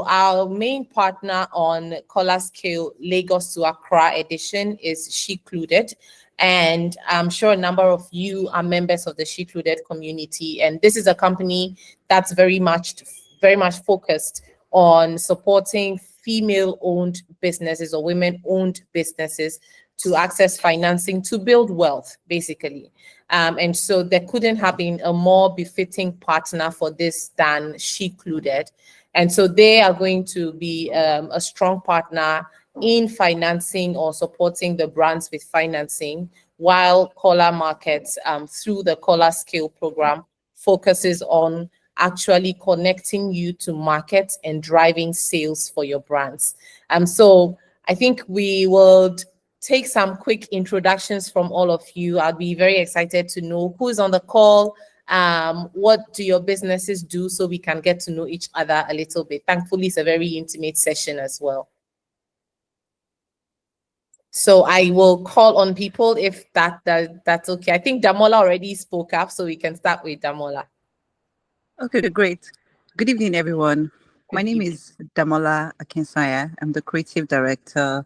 So our main partner on KolaScale Lagos to Accra Edition is Shecluded. And I'm sure a number of you are members of the Shecluded community. And this is a company that's very much focused on supporting female-owned businesses or women-owned businesses to access financing to build wealth, basically. And so there couldn't have been a more befitting partner for this than Shecluded. And so they are going to be a strong partner in financing or supporting the brands with financing, while Kola Markets, through the KolaScale program, focuses on actually connecting you to markets and driving sales for your brands. So I think we will take some quick introductions from all of you. I'll be very excited to know who's on the call, what do your businesses do, so we can get to know each other a little bit. Thankfully, it's a very intimate session as well. So I will call on people if that's okay. I think Damola already spoke up, so we can start with Damola. Okay, great. Good evening, everyone. My name is Damola Akinsanya. I'm the creative director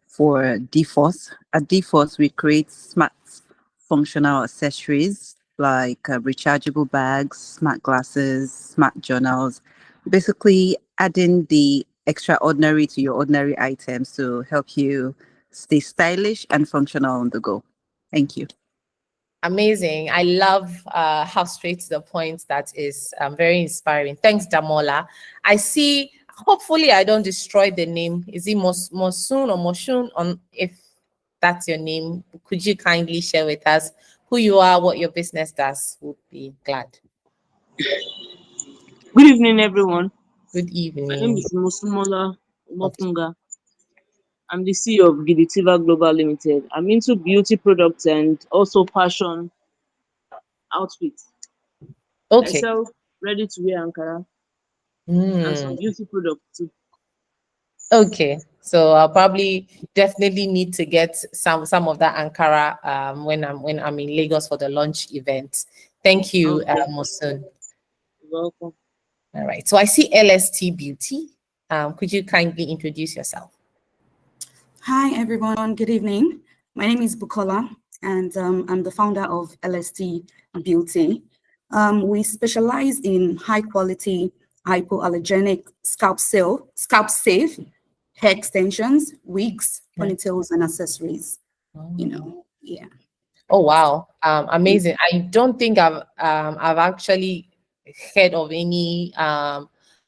for DFOS. At DFOS, we create smart functional accessories like rechargeable bags, smart glasses, smart journals, basically adding the extraordinary to your ordinary items to help you stay stylish and functional on the go. Thank you. Amazing. I love how straight to the point that is. Very inspiring. Thanks, Damola. I see, hopefully I don't destroy the name. Is it Mosun or Moshun? If that's your name, could you kindly share with us who you are, what your business does? Would be glad. Good evening, everyone. Good evening. My name is Mosumola Mokunga. I'm the CEO of Giditiva Global Limited. I'm into beauty products and also fashion outfits. Okay. I sell ready-to-wear Ankara and some beauty products too. Okay, so I'll probably definitely need to get some of that Ankara when I'm in Lagos for the launch event. Thank you, Mosun. You're welcome. All right, so I see LST Beauty. Could you kindly introduce yourself? Hi, everyone. Good evening. My name is Bukola, and I'm the founder of LST Beauty. We specialize in high-quality, hypoallergenic scalp safe hair extensions, wigs, ponytails, and accessories. Yeah. Oh wow, amazing! I don't think I've actually heard of any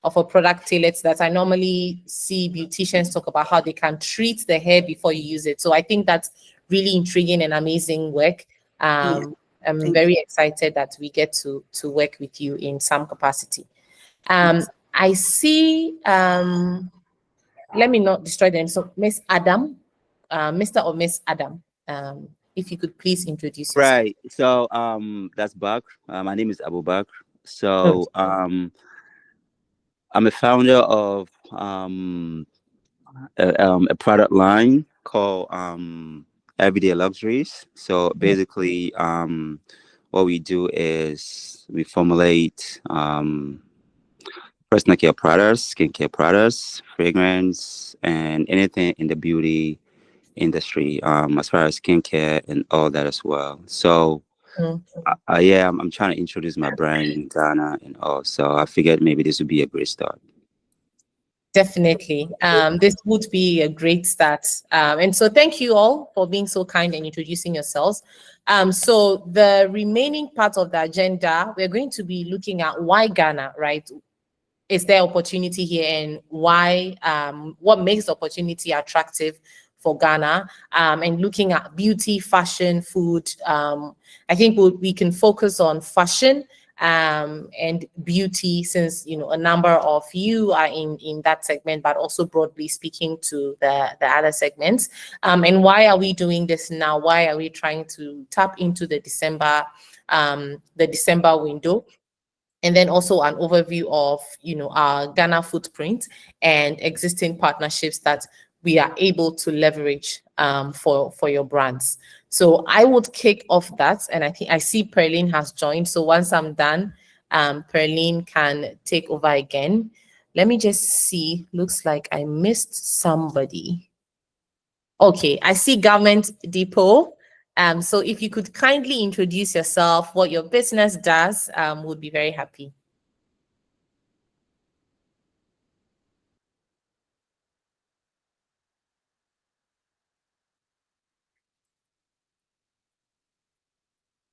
of a product tailored that. I normally see beauticians talk about how they can treat the hair before you use it. So I think that's really intriguing and amazing work. I'm very excited that we get to work with you in some capacity. I see, let me not destroy them. So Miss Adam, Mr. or Miss Adam, if you could please introduce yourself. Right. So that's Bakr. My name is Abu Bakr. So I'm a founder of a product line called Everyday Luxuries. So basically, what we do is we formulate personal care products, skincare products, fragrance, and anything in the beauty industry, as far as skincare and all that as well. So I'm trying to introduce my brand in Ghana and all. So I figured maybe this would be a great start. Definitely. This would be a great start. And so thank you all for being so kind and introducing yourselves. So the remaining part of the agenda, we're going to be looking at why Ghana, right? Is there opportunity here, and why, what makes the opportunity attractive for Ghana, and looking at beauty, fashion, food. I think we can focus on fashion and beauty, since a number of you are in that segment, but also broadly speaking to the other segments. And why are we doing this now? Why are we trying to tap into the December window? And then also an overview of our Ghana footprint and existing partnerships that we are able to leverage for your brands. So I would kick off that, and I see Perlene has joined. So once I'm done, Perlene can take over again. Let me just see. Looks like I missed somebody. Okay, I see Government Depot. So if you could kindly introduce yourself, what your business does, would be very happy.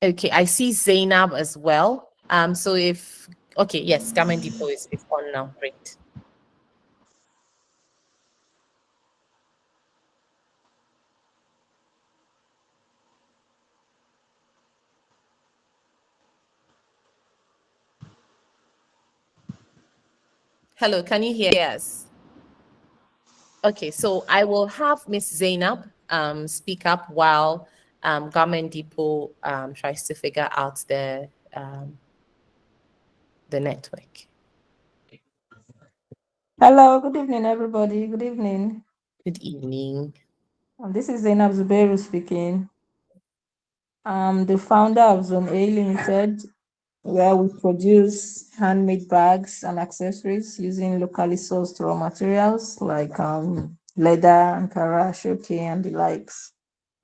Okay, I see Zainab as well. So if, okay, yes, Government Depot is on now. Great. Hello, can you hear us? Okay, so I will have Miss Zainab speak up while Government Depot tries to figure out the network. Hello, good evening, everybody. Good evening. Good evening. This is Zainab Zubeiru speaking. I'm the founder of Zone A Limited, where we produce handmade bags and accessories using locally sourced raw materials like leather, Ankara, shoke, and the likes.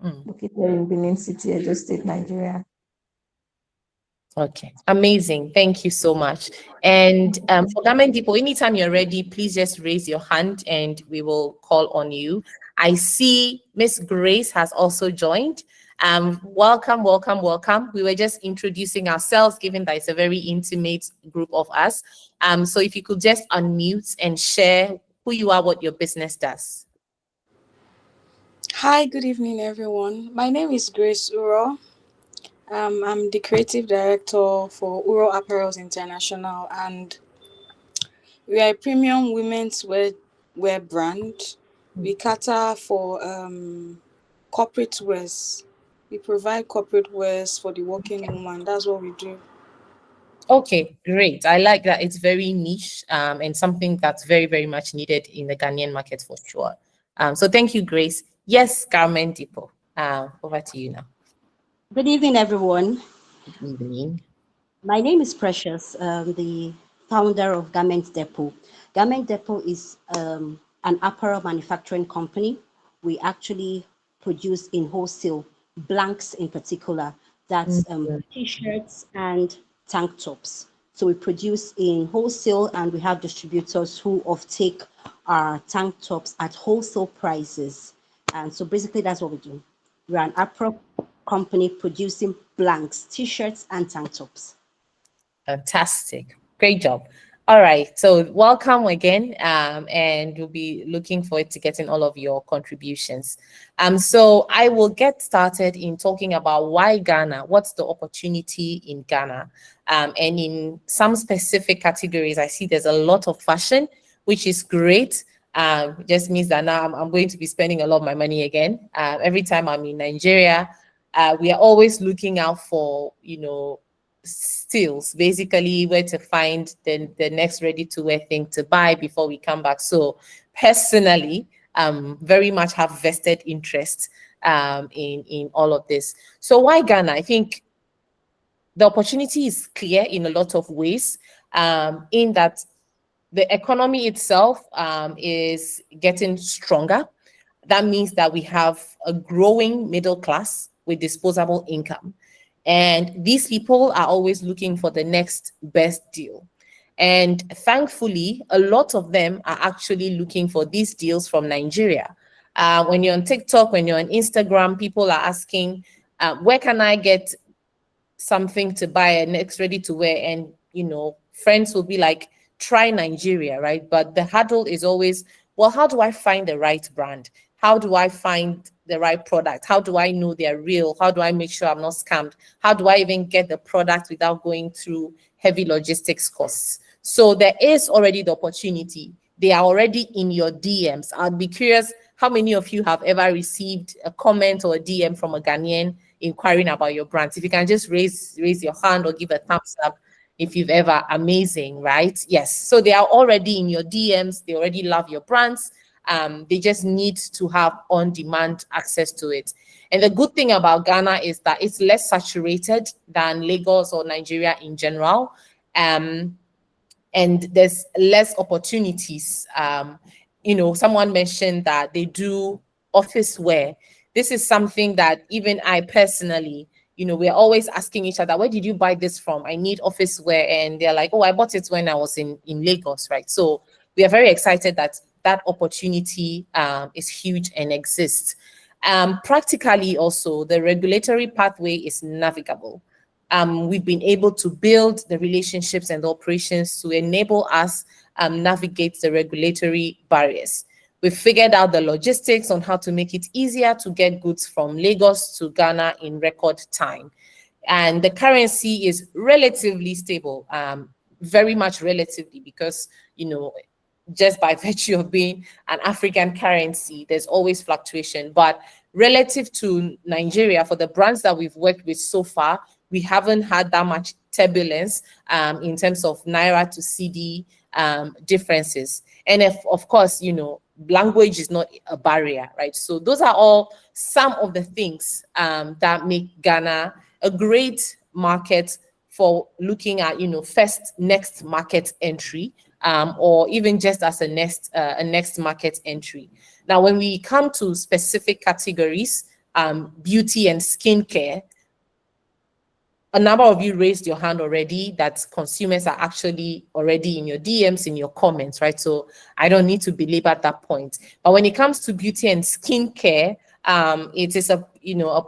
Located in Benin City, Edo State, Nigeria. Okay, amazing. Thank you so much. And for Government Depot, anytime you're ready, please just raise your hand and we will call on you. I see Miss Grace has also joined. Welcome, welcome, welcome. We were just introducing ourselves, given that it's a very intimate group of us. So if you could just unmute and share who you are, what your business does. Hi, good evening, everyone. My name is Grace Uro. I'm the creative director for Uro Apparels International, and we are a premium women's wear brand. We cater for corporate wears. We provide corporate wears for the working woman. That's what we do. Okay, great. I like that. It's very niche and something that's very, very much needed in the Ghanaian market for sure. So thank you, Grace. Yes, Government Depot. Over to you now. Good evening, everyone. Good evening. My name is Precious, the founder of Garment Depot. Garment Depot is an apparel manufacturing company. We actually produce in wholesale, blanks in particular, that's t-shirts and tank tops. So we produce in wholesale and we have distributors who offtake our tank tops at wholesale prices. And so basically that's what we do. We're an apparel company producing blanks, t-shirts and tank tops. Fantastic. Great job. All right. So welcome again. And we'll be looking forward to getting all of your contributions. So I will get started in talking about why Ghana, what's the opportunity in Ghana. And in some specific categories, I see there's a lot of fashion, which is great. Just means that now I'm going to be spending a lot of my money again. Every time I'm in Nigeria, we are always looking out for, steals, basically where to find the next ready-to-wear thing to buy before we come back. So personally, very much have vested interest in all of this. So why Ghana? I think the opportunity is clear in a lot of ways, in that the economy itself is getting stronger. That means that we have a growing middle class with disposable income. And these people are always looking for the next best deal. And thankfully, a lot of them are actually looking for these deals from Nigeria. When you're on TikTok, when you're on Instagram, people are asking, where can I get something to buy a next ready to wear? And, friends will be like, try Nigeria, right? But the hurdle is always, well, how do I find the right brand? How do I find the right product? How do I know they're real? How do I make sure I'm not scammed? How do I even get the product without going through heavy logistics costs? So there is already the opportunity. They are already in your DMs. I'd be curious how many of you have ever received a comment or a DM from a Ghanaian inquiring about your brands. If you can just raise your hand or give a thumbs up if you've ever. Amazing, right? Yes. So they are already in your DMs. They already love your brands. They just need to have on-demand access to it. And the good thing about Ghana is that it's less saturated than Lagos or Nigeria in general. and there's less opportunities. Someone mentioned that they do office wear. This is something that even I personally, we're always asking each other, where did you buy this from? I need office wear. And they're like, oh, I bought it when I was in Lagos, right? So we are very excited that that opportunity is huge and exists. Practically also, the regulatory pathway is navigable. We've been able to build the relationships and the operations to enable us navigate the regulatory barriers. We've figured out the logistics on how to make it easier to get goods from Lagos to Ghana in record time. And the currency is relatively stable, very much relatively, because, just by virtue of being an African currency, there's always fluctuation. But relative to Nigeria, for the brands that we've worked with so far, we haven't had that much turbulence in terms of Naira to CD differences. And if, of course, language is not a barrier, right? So those are all some of the things that make Ghana a great market for looking at, next market entry, or even just as a next market entry. Now, when we come to specific categories, beauty and skincare, a number of you raised your hand already that consumers are actually already in your DMs, in your comments, right? So I don't need to belabor that point. But when it comes to beauty and skincare, it is a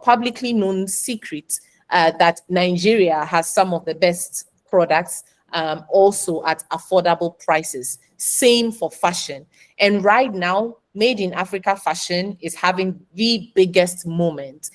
publicly known secret that Nigeria has some of the best products, also at affordable prices. Same for fashion. And right now, Made in Africa fashion is having the biggest moment.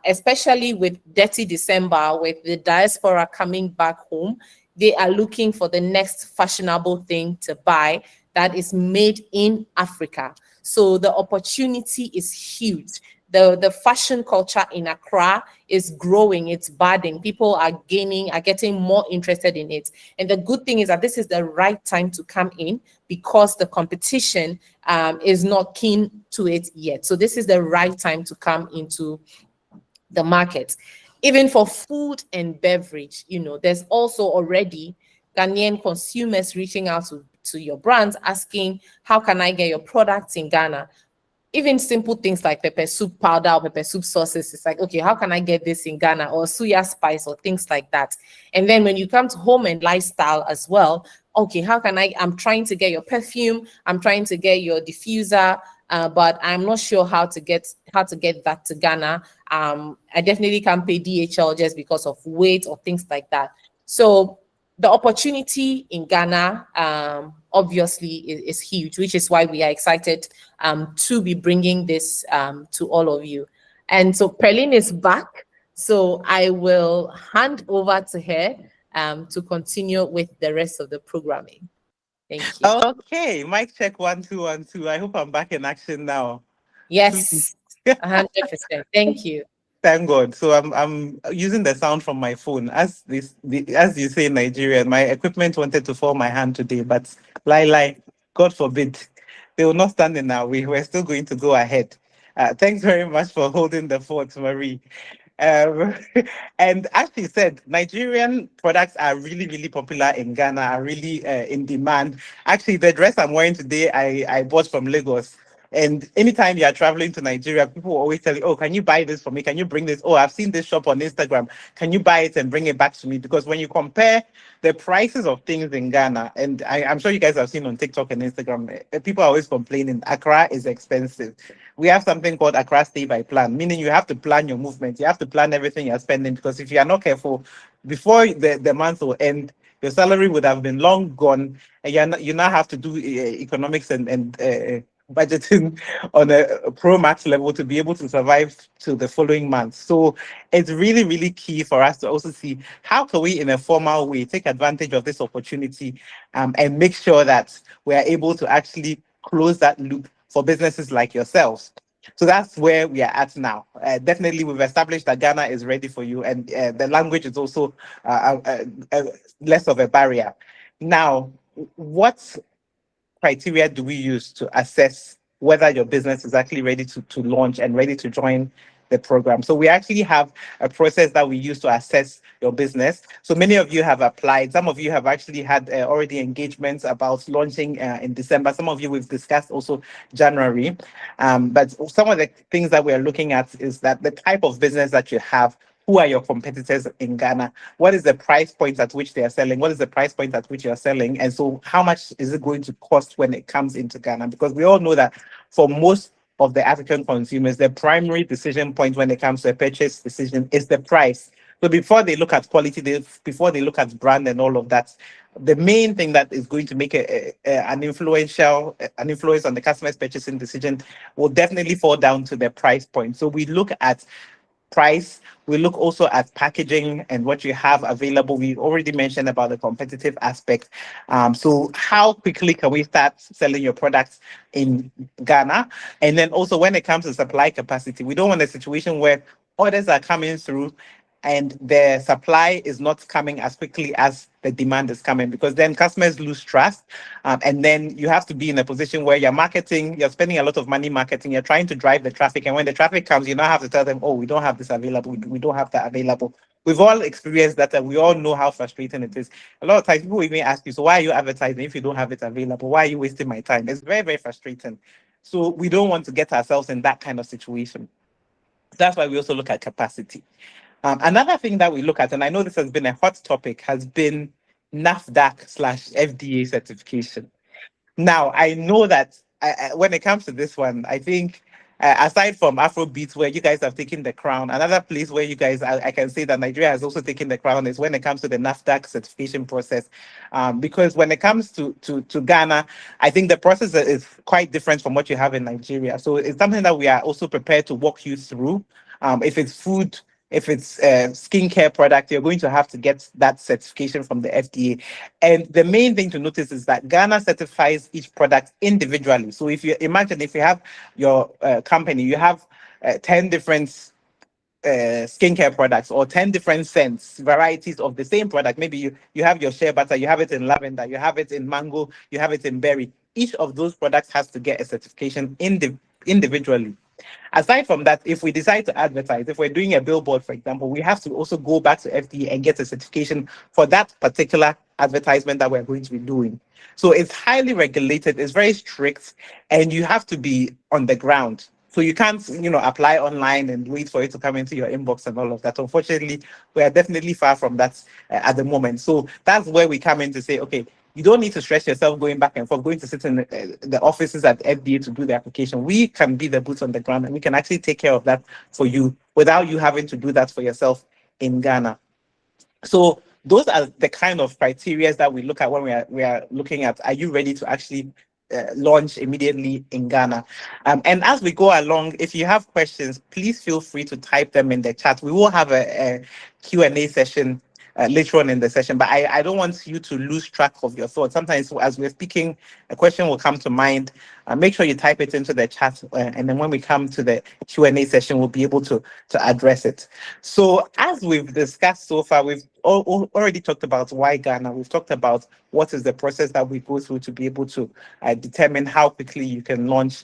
Especially with Dirty December, with the diaspora coming back home, they are looking for the next fashionable thing to buy that is made in Africa. So the opportunity is huge. The fashion culture in Accra is growing, it's budding. People are getting more interested in it. And the good thing is that this is the right time to come in because the competition is not keen to it yet. So this is the right time to come into the market. Even for food and beverage, there's also already Ghanaian consumers reaching out to your brands asking, how can I get your products in Ghana? Even simple things like pepper soup powder or pepper soup sauces, it's like, okay, how can I get this in Ghana? Or suya spice or things like that. And then when you come to home and lifestyle as well, okay, I'm trying to get your perfume, I'm trying to get your diffuser, but I'm not sure how to get that to Ghana. I definitely can't pay DHL just because of weight or things like that. So the opportunity in Ghana, obviously, is huge, which is why we are excited to be bringing this to all of you. And so Perlin is back, so I will hand over to her to continue with the rest of the programming. Thank you. Okay, mic check 1 2 1 2. I hope I'm back in action now. Yes, 100%. Thank you. Thank God. So I'm using the sound from my phone. As you say in Nigeria, my equipment wanted to fall my hand today, but lie, God forbid, they will not stand in our way. We're still going to go ahead. Thanks very much for holding the fort, Marie. And as she said, Nigerian products are really, really popular in Ghana, are really in demand. Actually, the dress I'm wearing today, I bought from Lagos. And anytime you are traveling to Nigeria, people will always tell you, oh, can you buy this for me? Can you bring this? Oh, I've seen this shop on Instagram. Can you buy it and bring it back to me? Because when you compare the prices of things in Ghana, and I'm sure you guys have seen on TikTok and Instagram, people are always complaining, Accra is expensive. We have something called Accra Stay by Plan, meaning you have to plan your movement. You have to plan everything you're spending, because if you are not careful, before the month will end, your salary would have been long gone, and you now have to do economics and budgeting on a pro max level to be able to survive to the following month. So it's really, really key for us to also see how can we, in a formal way, take advantage of this opportunity and make sure that we are able to actually close that loop for businesses like yourselves. So that's where we are at now. Definitely, we've established that Ghana is ready for you, and the language is also less of a barrier. Now, what criteria do we use to assess whether your business is actually ready to launch and ready to join the program. So we actually have a process that we use to assess your business. So many of you have applied. Some of you have actually had already engagements about launching in December. Some of you we've discussed also January. But some of the things that we're looking at is that the type of business that you have, who are your competitors in Ghana? What is the price point at which they are selling? What is the price point at which you're selling? And so how much is it going to cost when it comes into Ghana? Because we all know that for most of the African consumers, the primary decision point when it comes to a purchase decision is the price. So before they look at quality, before they look at brand and all of that, the main thing that is going to make an influence on the customer's purchasing decision will definitely fall down to the price point. So we look at price. We look also at packaging and what you have available. We already mentioned about the competitive aspect. So how quickly can we start selling your products in Ghana? And then also when it comes to supply capacity, we don't want a situation where orders are coming through and the supply is not coming as quickly as the demand is coming, because then customers lose trust. And then you have to be in a position where you're marketing, you're spending a lot of money marketing, you're trying to drive the traffic. And when the traffic comes, you now have to tell them, oh, we don't have this available. We don't have that available. We've all experienced that, and we all know how frustrating it is. A lot of times people even ask you, so why are you advertising if you don't have it available? Why are you wasting my time? It's very, very frustrating. So we don't want to get ourselves in that kind of situation. That's why we also look at capacity. Another thing that we look at, and I know this has been a hot topic, has been NAFDAC/FDA certification. Now, I know that when it comes to this one, I think aside from Afrobeats, where you guys have taken the crown, another place where you guys, I can say that Nigeria has also taken the crown is when it comes to the NAFDAC certification process. Because when it comes to Ghana, I think the process is quite different from what you have in Nigeria. So it's something that we are also prepared to walk you through. If it's food, if it's a skincare product, you're going to have to get that certification from the FDA. And the main thing to notice is that Ghana certifies each product individually. So if you imagine, if you have your company, you have 10 different skincare products or 10 different scents, varieties of the same product. Maybe you have your shea butter, you have it in lavender, you have it in mango, you have it in berry. Each of those products has to get a certification individually. Aside from that, if we decide to advertise, if we're doing a billboard, for example, we have to also go back to FDA and get a certification for that particular advertisement that we're going to be doing. So it's highly regulated, it's very strict, and you have to be on the ground. So you can't, apply online and wait for it to come into your inbox and all of that. Unfortunately, we are definitely far from that at the moment. So that's where we come in to say, okay, you don't need to stress yourself going back and forth, going to sit in the offices at FDA to do the application. We can be the boots on the ground, and we can actually take care of that for you without you having to do that for yourself in Ghana. So those are the kind of criteria that we look at when we are looking at, are you ready to actually launch immediately in Ghana? And as we go along, if you have questions, please feel free to type them in the chat. We will have a Q&A session later on in the session, but I don't want you to lose track of your thoughts. Sometimes as we're speaking, a question will come to mind. Make sure you type it into the chat, and then when we come to the Q&A session, we'll be able to address it. So as we've discussed so far, we've already talked about why Ghana. We've talked about what is the process that we go through to be able to determine how quickly you can launch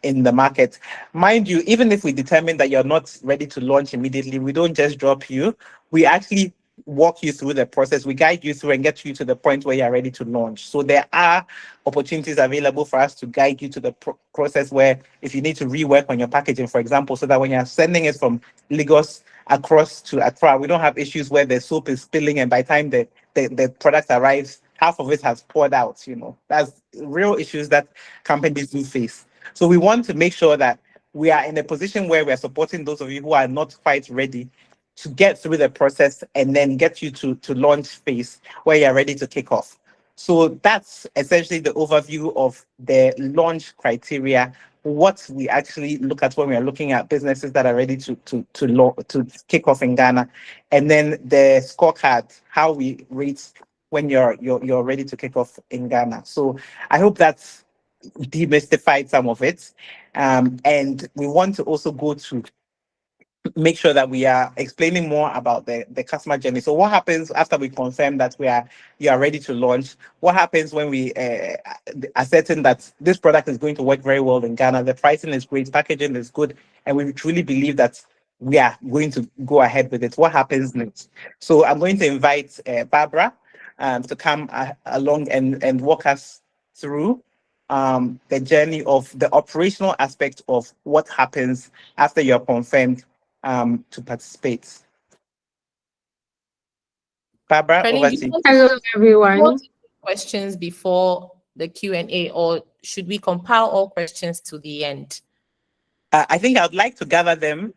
in the market. Mind you, even if we determine that you're not ready to launch immediately, we don't just drop you. We actually walk you through the process. We guide you through and get you to the point where you're ready to launch. So there are opportunities available for us to guide you to the process where if you need to rework on your packaging, for example, so that when you're sending it from Lagos across to Accra, we don't have issues where the soap is spilling and by the time the product arrives, half of it has poured out. That's real issues that companies do face. So we want to make sure that we are in a position where we're supporting those of you who are not quite ready to get through the process and then get you to launch phase where you're ready to kick off. So that's essentially the overview of the launch criteria, what we actually look at when we are looking at businesses that are ready to kick off in Ghana, and then the scorecard, how we rate when you're ready to kick off in Ghana. So I hope that's demystified some of it. And we want to also go to make sure that we are explaining more about the customer journey. So what happens after we confirm that you are ready to launch? What happens when we are certain that this product is going to work very well in Ghana? The pricing is great, packaging is good, and we truly believe that we are going to go ahead with it. What happens next? So I'm going to invite Barbara to come along and walk us through the journey of the operational aspect of what happens after you're confirmed to participate. Barbara, Charlene, over do to you you. want Hello, everyone. questions before the Q&A, or should we compile all questions to the end? I think I would like to gather them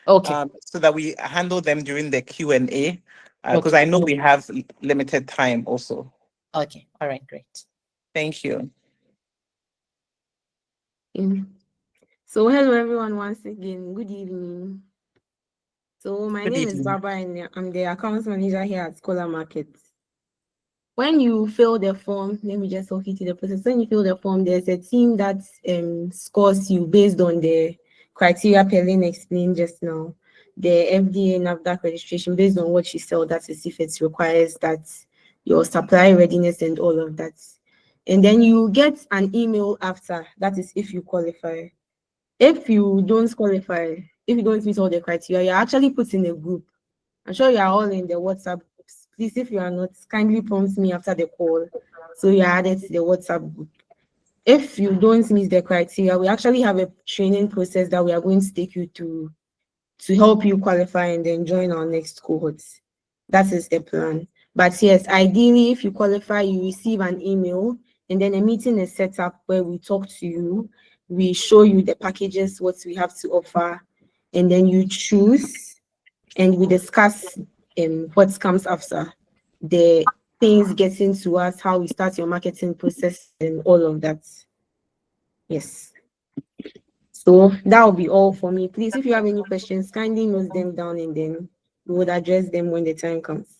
Okay. so that we handle them during the Q&A, because Okay. I know we have limited time also. Okay. All right. Great. Thank you. So hello, everyone, once again. Good evening. So my Good name is evening. Barbara, and I'm the accounts manager here at Scholar Market. When you fill the form, let me just walk you through the process. When you fill the form, there's a team that scores you based on the criteria Perlin explained just now. The FDA NAFDAC registration based on what you sell, that is if it requires that, your supply readiness and all of that. And then you get an email after, that is if you qualify. If you don't qualify, if you don't meet all the criteria, you're actually put in a group. I'm sure you are all in the WhatsApp groups. Please, if you are not, kindly prompt me after the call so you are added to the WhatsApp group. If you don't meet the criteria, we actually have a training process that we are going to take you to help you qualify and then join our next cohort. That is the plan. But yes, ideally, if you qualify, you receive an email, and then a meeting is set up where we talk to you, we show you the packages, what we have to offer, and then you choose, and we discuss what comes after, the things getting to us, how we start your marketing process, and all of that. Yes. So that will be all for me. Please, if you have any questions, kindly note them down, and then we would address them when the time comes.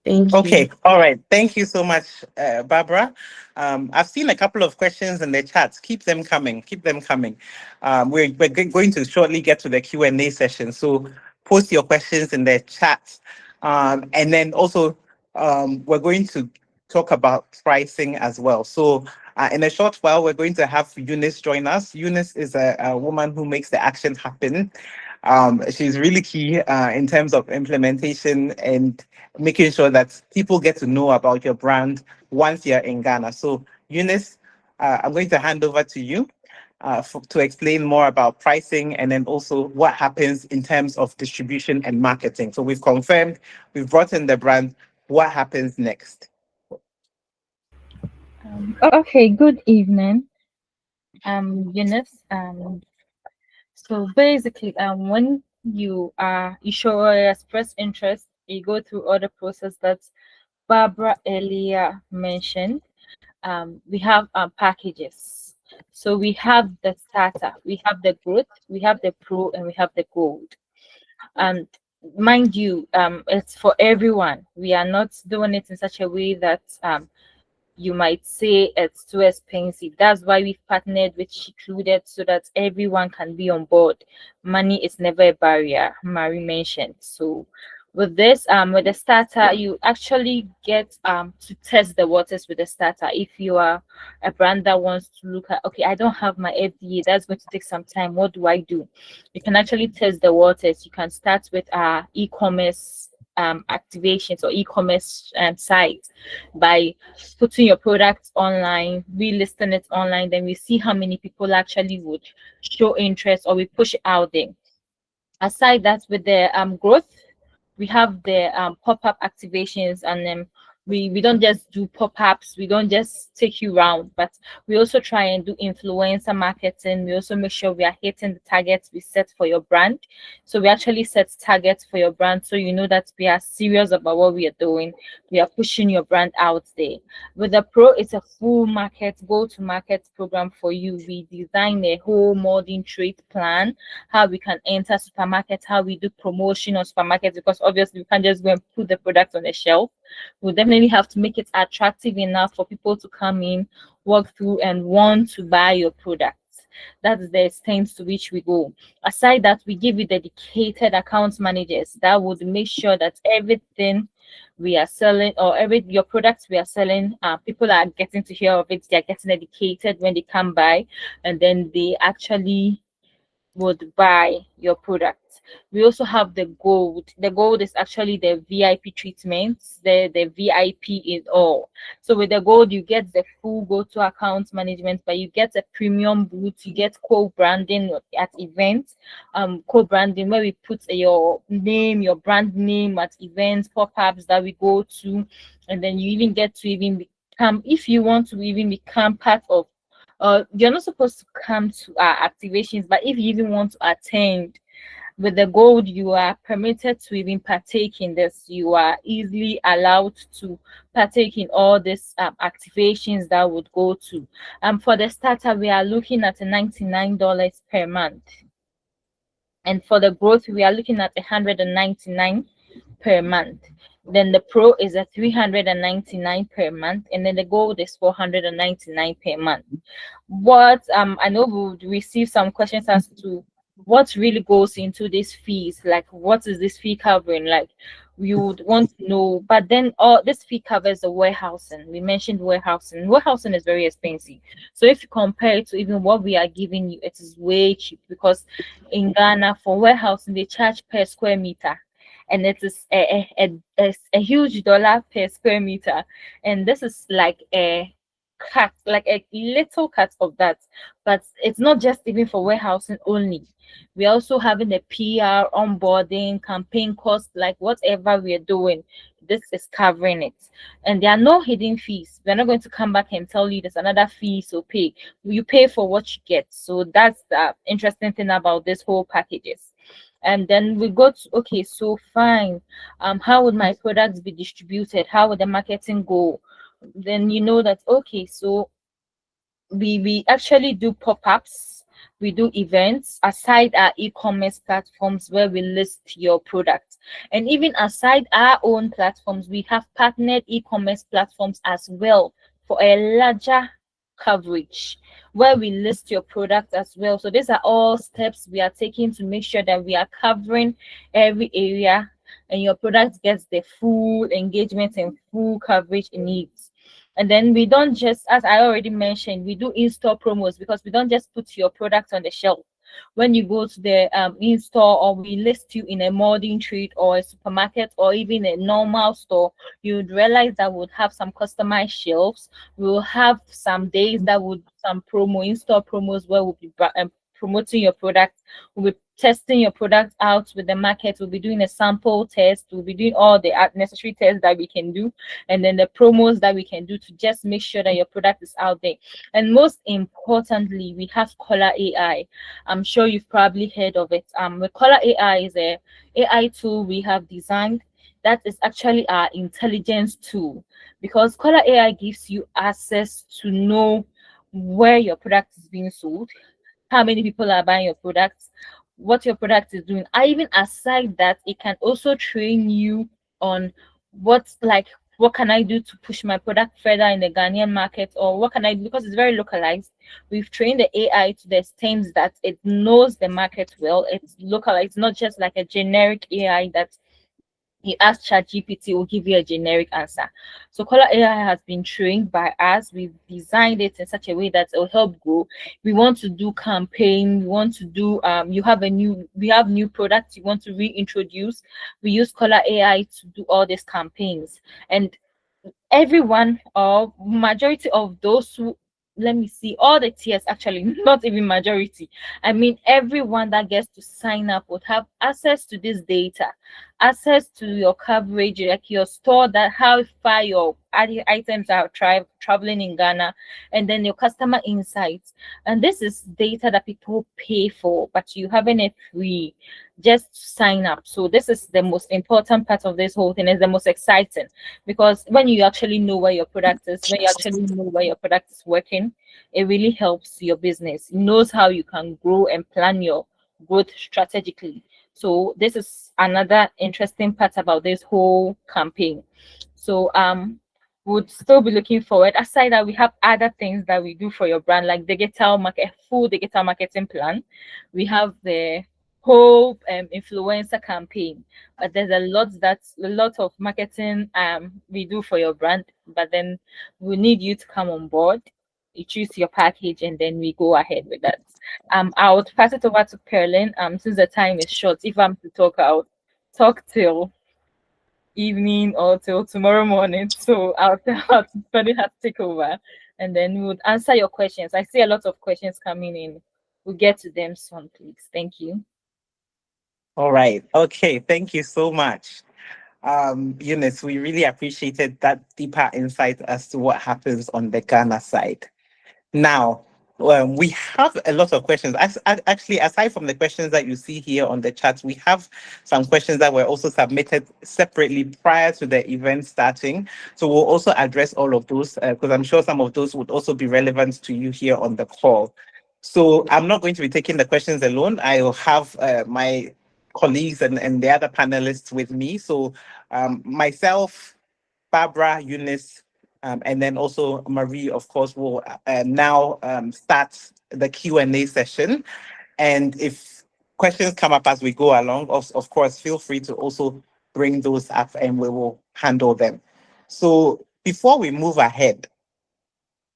Thank you. Okay, all right. Thank you so much, Barbara. I've seen a couple of questions in the chat. Keep them coming. Keep them coming. We're going to shortly get to the Q&A session. So post your questions in the chat. And then also, we're going to talk about pricing as well. So in a short while, we're going to have Eunice join us. Eunice is a woman who makes the action happen. She's really key in terms of implementation and making sure that people get to know about your brand once you're in Ghana. So Eunice, I'm going to hand over to you to explain more about pricing and then also what happens in terms of distribution and marketing. So we've confirmed, we've brought in the brand. What happens next? Okay, good evening. Eunice. So basically, when you show or express interest, you go through all the process that Barbara earlier mentioned. We have packages. So we have the starter, we have the growth, we have the pro, and we have the gold. And mind you, it's for everyone. We are not doing it in such a way that you might say it's too expensive. That's why we've partnered with Secluded so that everyone can be on board. Money is never a barrier, Mary mentioned. So with this, with the starter, you actually get to test the waters with the starter. If you are a brand that wants to look at, okay, I don't have my FDA, that's going to take some time. What do I do? You can actually test the waters. You can start with e-commerce activations or e-commerce sites by putting your product online, relisting it online. Then we see how many people actually would show interest, or we push it out there. Aside that, with the growth, we have the pop-up activations, and then we don't just do pop-ups, we don't just take you around, but we also try and do influencer marketing. We also make sure we are hitting the targets we set for your brand. So we actually set targets for your brand, so you know that we are serious about what we are doing. We are pushing your brand out there. With the pro, it's a full go-to-market program for you. We design a whole modern trade plan, how we can enter supermarkets, how we do promotion on supermarkets, because obviously we can't just go and put the product on the shelf. We definitely have to make it attractive enough for people to come in, walk through, and want to buy your products. That is the extent to which we go. Aside that, we give you dedicated account managers that would make sure that everything we are selling, or your products we are selling, people are getting to hear of it. They are getting educated when they come by, and then they actually would buy your product. We also have the gold. The gold is actually the VIP treatments, the VIP is all. So with the gold, you get the full go-to account management, but you get a premium booth, you get co-branding at events, co-branding where we put your name, your brand name at events, pop-ups that we go to, and then you even get to even become, if you want to even become part of, you're not supposed to come to our activations, but if you even want to attend, with the gold, you are permitted to even partake in this. You are easily allowed to partake in all these activations that would go to. For the starter, we are looking at $99 per month. And for the growth, we are looking at $199 per month. Then the pro is at $399 per month, and then the gold is $499 per month. What I know we would receive some questions as to what really goes into these fees, like what is this fee covering, like we would want to know. But then all this fee covers the warehousing. We mentioned warehousing is very expensive, so if you compare it to even what we are giving you, it is way cheap, because in Ghana for warehousing they charge per square meter, and it is a huge dollar per square meter, and this is like a cut, like a little cut of that. But it's not just even for warehousing only. We're also having the PR, onboarding, campaign costs, like whatever we're doing, this is covering it. And there are no hidden fees. We're not going to come back and tell you there's another fee, so pay. You pay for what you get. So that's the interesting thing about this whole packages. And then we go to, okay, so fine, how would my products be distributed? How would the marketing go? Then you know that, okay, so we actually do pop-ups, we do events aside our e-commerce platforms where we list your products, and even aside our own platforms, we have partnered e-commerce platforms as well for a larger coverage where we list your product as well. So these are all steps we are taking to make sure that we are covering every area and your product gets the full engagement and full coverage it needs. And then we don't just, as I already mentioned, we do in-store promos, because we don't just put your product on the shelf. When you go to the in-store, or we list you in a modern trade or a supermarket or even a normal store, you would realize that we'll have some customized shelves. We'll have some days that would some promo, in-store promos where we'll be promoting your product. We'll be testing your product out with the market. We'll be doing a sample test. We'll be doing all the necessary tests that we can do, and then the promos that we can do to just make sure that your product is out there. And most importantly, we have Kola AI. I'm sure you've probably heard of it. The Kola AI is a AI tool we have designed that is actually our intelligence tool, because Kola AI gives you access to know where your product is being sold, how many people are buying your products, what your product is doing. I even aside that, it can also train you on what can I do to push my product further in the Ghanaian market, or what can I do, because it's very localized. We've trained the AI to the extent that it knows the market well. It's localized, not just like a generic AI that you ask ChatGPT, will give you a generic answer. So Kola AI has been trained by us. We've designed it in such a way that it will help grow. We want to do campaign. We want to do we have new products you want to reintroduce. We use Kola AI to do all these campaigns. And everyone, or majority of those who, let me see, all the tiers actually, not even majority, I mean everyone that gets to sign up would have access to this data, access to your coverage, like your store, that how far your items are traveling in Ghana, and then your customer insights. And this is data that people pay for, but you having it free, just sign up. So this is the most important part of this whole thing, is the most exciting, because when you actually know where your product is, when you actually know where your product is working, it really helps your business. It knows how you can grow and plan your growth strategically. So this is another interesting part about this whole campaign. So would still be looking forward. Aside that, we have other things that we do for your brand, like full digital marketing plan. We have the whole influencer campaign, but there's a lot of marketing we do for your brand, but then we need you to come on board. you choose your package, and then we go ahead with that. I would pass it over to Perlin. Since the time is short, if I'm to talk, I'll talk till evening or till tomorrow morning. So I'll tell her to Perlin has to take over, and then we would answer your questions. I see a lot of questions coming in. We'll get to them soon, please. Thank you. All right. Okay. Thank you so much. Eunice, we really appreciated that deeper insight as to what happens on the Ghana side. Now, we have a lot of questions. Actually, aside from the questions that you see here on the chat, we have some questions that were also submitted separately prior to the event starting. So we'll also address all of those because I'm sure some of those would also be relevant to you here on the call. So I'm not going to be taking the questions alone. I will have my colleagues and the other panelists with me. So myself, Barbara, Eunice, and then also Marie, of course, will now start the Q&A session. And if questions come up as we go along, of course, feel free to also bring those up and we will handle them. So before we move ahead,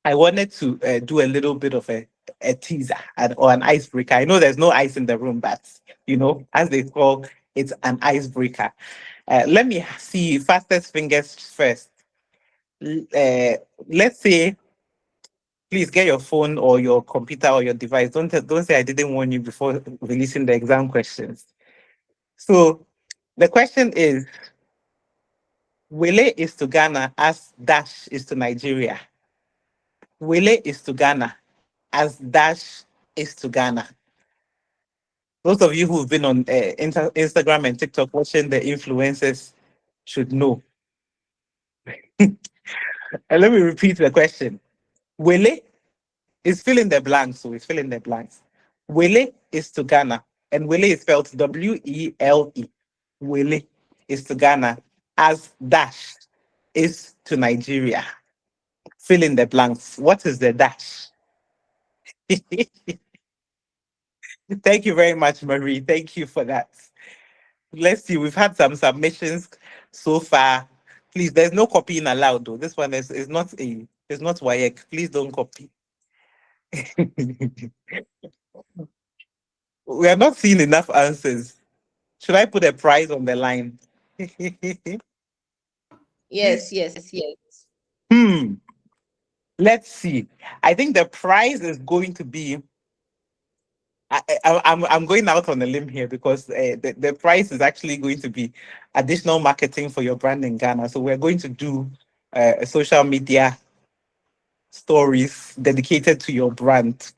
I wanted to do a little bit of a teaser or an icebreaker. I know there's no ice in the room, but, as they call it, an icebreaker. Let me see fastest fingers first. Let's say, please get your phone or your computer or your device. Don't say I didn't warn you before releasing the exam questions. So the question is, Wele is to Ghana as Dash is to Nigeria. Wele is to Ghana as Dash is to Ghana. Those of you who've been on Instagram and TikTok watching the influencers should know. And let me repeat the question. Wele is fill in the blanks, so it's fill in the blanks. Wele is to Ghana, and Wele is spelled W-E-L-E. Wele is to Ghana as Dash is to Nigeria. Fill in the blanks. What is the Dash? Thank you very much, Marie. Thank you for that. Let's see. We've had some submissions so far. Please, there's no copying allowed, though. This one is not WAEC. Please don't copy. We are not seeing enough answers. Should I put a prize on the line? Yes. Let's see. I think the prize is going to be. I'm going out on a limb here because the prize is actually going to be additional marketing for your brand in Ghana. So we're going to do social media stories dedicated to your brand.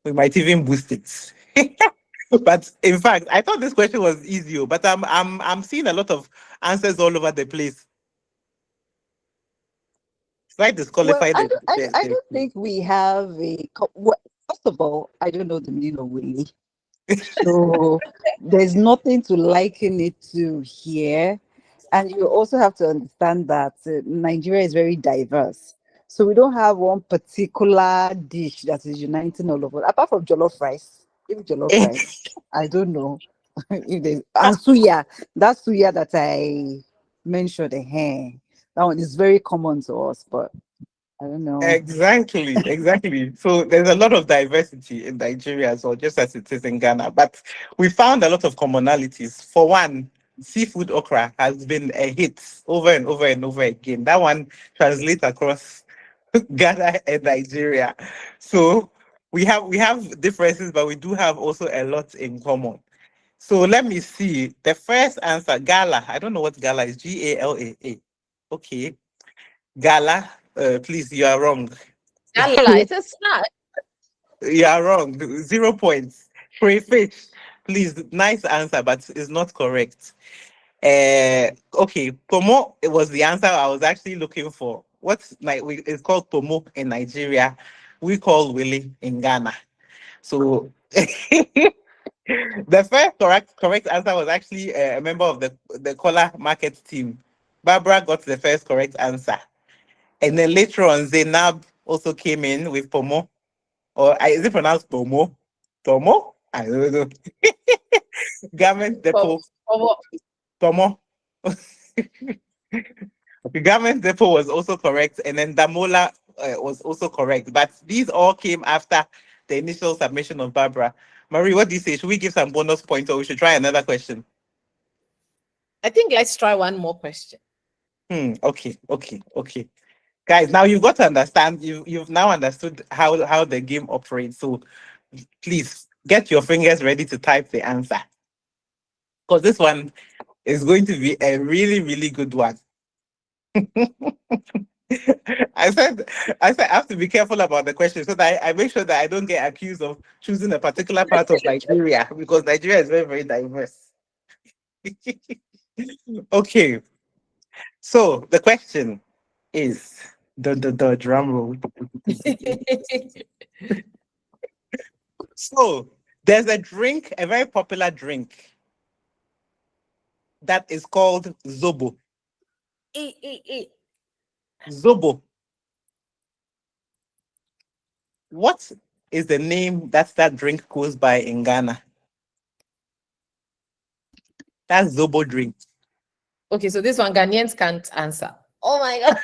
We might even boost it. But in fact, I thought this question was easy, but I'm seeing a lot of answers all over the place. So I disqualify Well, I don't think we have first of all, I don't know the meaning of Willie. So there's nothing to liken it to here. And you also have to understand that Nigeria is very diverse. So we don't have one particular dish that is uniting all of us, apart from jollof rice. If jollof rice, I don't know. If there's and suya, that suya that I mentioned, that one is very common to us, but I don't know. Exactly. So there's a lot of diversity in Nigeria as well, just as it is in Ghana. But we found a lot of commonalities. For one, seafood okra has been a hit over and over and over again. That one translates across Ghana and Nigeria. So we have differences, but we do have also a lot in common. So let me see. The first answer, gala. I don't know what gala is. G-A-L-A-A. Okay. Gala, please, you are wrong. Gala, it's a snack. You are wrong. 0 points. Crayfish, please, nice answer, but it's not correct. Okay, Pomo, it was the answer I was actually looking for. It's called Pomo in Nigeria. We call Willie in Ghana. So the first correct answer was actually a member of the Kola market team. Barbara got the first correct answer. And then later on, Zainab also came in with Pomo. Or is it pronounced Pomo? Pomo? I don't know. Garment depot. Pomo. Pomo. Garment Depot was also correct, and then Damola was also correct. But these all came after the initial submission of Barbara. Marie, what do you say? Should we give some bonus points, or we should try another question? I think let's try one more question. Okay. Guys, now you've got to understand, you've now understood how the game operates. So please get your fingers ready to type the answer. Because this one is going to be a really, really good one. I said I have to be careful about the question so that I make sure that I don't get accused of choosing a particular part of Nigeria, because Nigeria is very, very diverse. Okay. So the question is the drum roll. So there's a drink, a very popular drink that is called Zobo. Zobo. What is the name that drink goes by in Ghana? That's Zobo drink. Okay, so this one Ghanaians can't answer. Oh my God.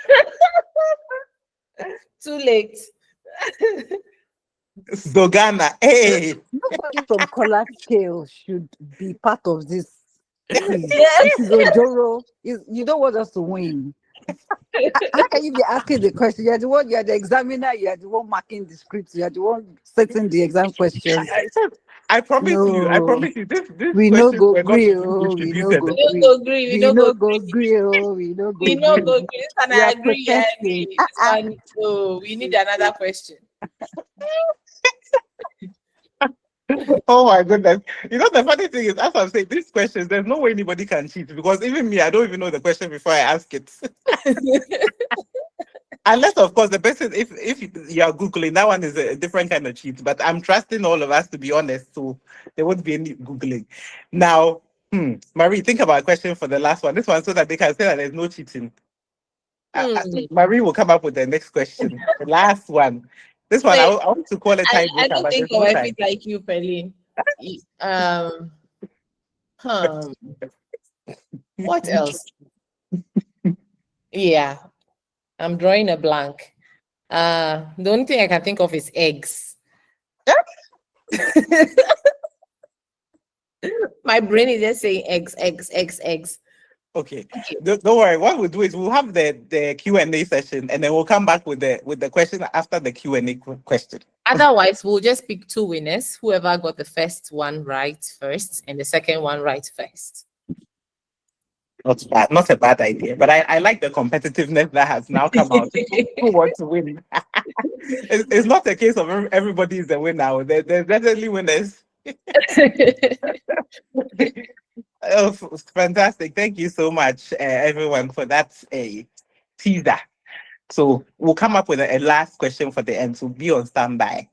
Too late. Zogana. Hey. Nobody from KolaScale should be part of this quiz. Yes. This is Ojoro. You don't want us to win. How can you be asking the question? You're the one, you're the examiner, you're the one marking the scripts, you're the one setting the exam questions. I promise you, this we no question go were not agree, distributed. We no go agree. we no go agree, we no go We no agree. go agree. And We I are agree. I agree. protesting. This one, oh, we need another question. Oh my goodness. You know, the funny thing is, as I'm saying, these questions, there's no way anybody can cheat, because even me, I don't even know the question before I ask it. Unless, of course, the person, if you are Googling, that one is a different kind of cheat. But I'm trusting all of us to be honest, so there won't be any Googling. Now, Marie, think about a question for the last one. This one, so that they can say that there's no cheating. Marie will come up with the next question. The last one. This one, I want to call it I tiebreaker. don't think of my feet like you, Pearline. What else? Yeah, I'm drawing a blank. The only thing I can think of is eggs. My brain is just saying eggs. Okay. Don't worry. What we'll do is we'll have the Q&A session, and then we'll come back with the question after the Q&A question. Otherwise, we'll just pick two winners. Whoever got the first one right first and the second one right first. Not bad. Not a bad idea. But I like the competitiveness that has now come out. Who wants to win? It's not a case of everybody is a winner. There's definitely winners. Oh, fantastic. Thank you so much, everyone, for that teaser. So we'll come up with a last question for the end, so be on standby.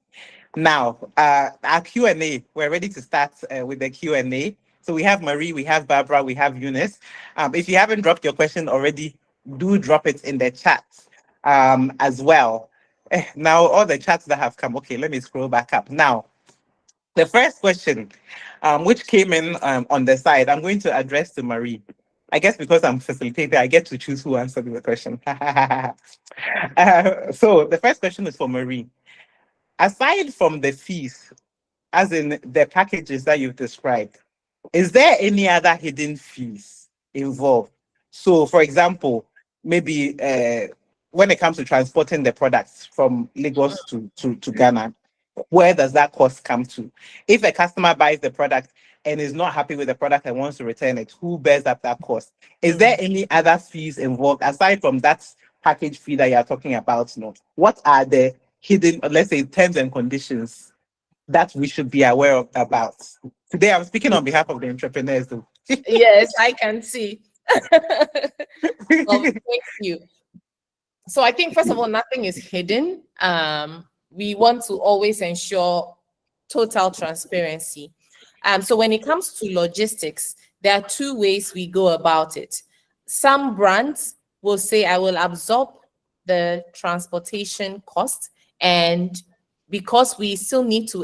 Now, our Q&A, we're ready to start with the Q&A. So we have Marie, we have Barbara, we have Eunice. If you haven't dropped your question already, do drop it in the chat as well. Now, all the chats that have come, okay, let me scroll back up. Now, the first question, which came in on the side, I'm going to address to Marie. I guess because I'm facilitator, I get to choose who answered the question. So the first question is for Marie. Aside from the fees, as in the packages that you've described, is there any other hidden fees involved? So, for example, maybe when it comes to transporting the products from Lagos to Ghana, where does that cost come to? If a customer buys the product and is not happy with the product and wants to return it, who bears up that cost? Is there any other fees involved aside from that package fee that you're talking about? No. What are the hidden, let's say, terms and conditions that we should be aware of about? Today, I'm speaking on behalf of the entrepreneurs, though. Yes, I can see. Well, thank you. So I think, first of all, nothing is hidden. We want to always ensure total transparency. So when it comes to logistics, there are two ways we go about it. Some brands will say, I will absorb the transportation cost and because we still need to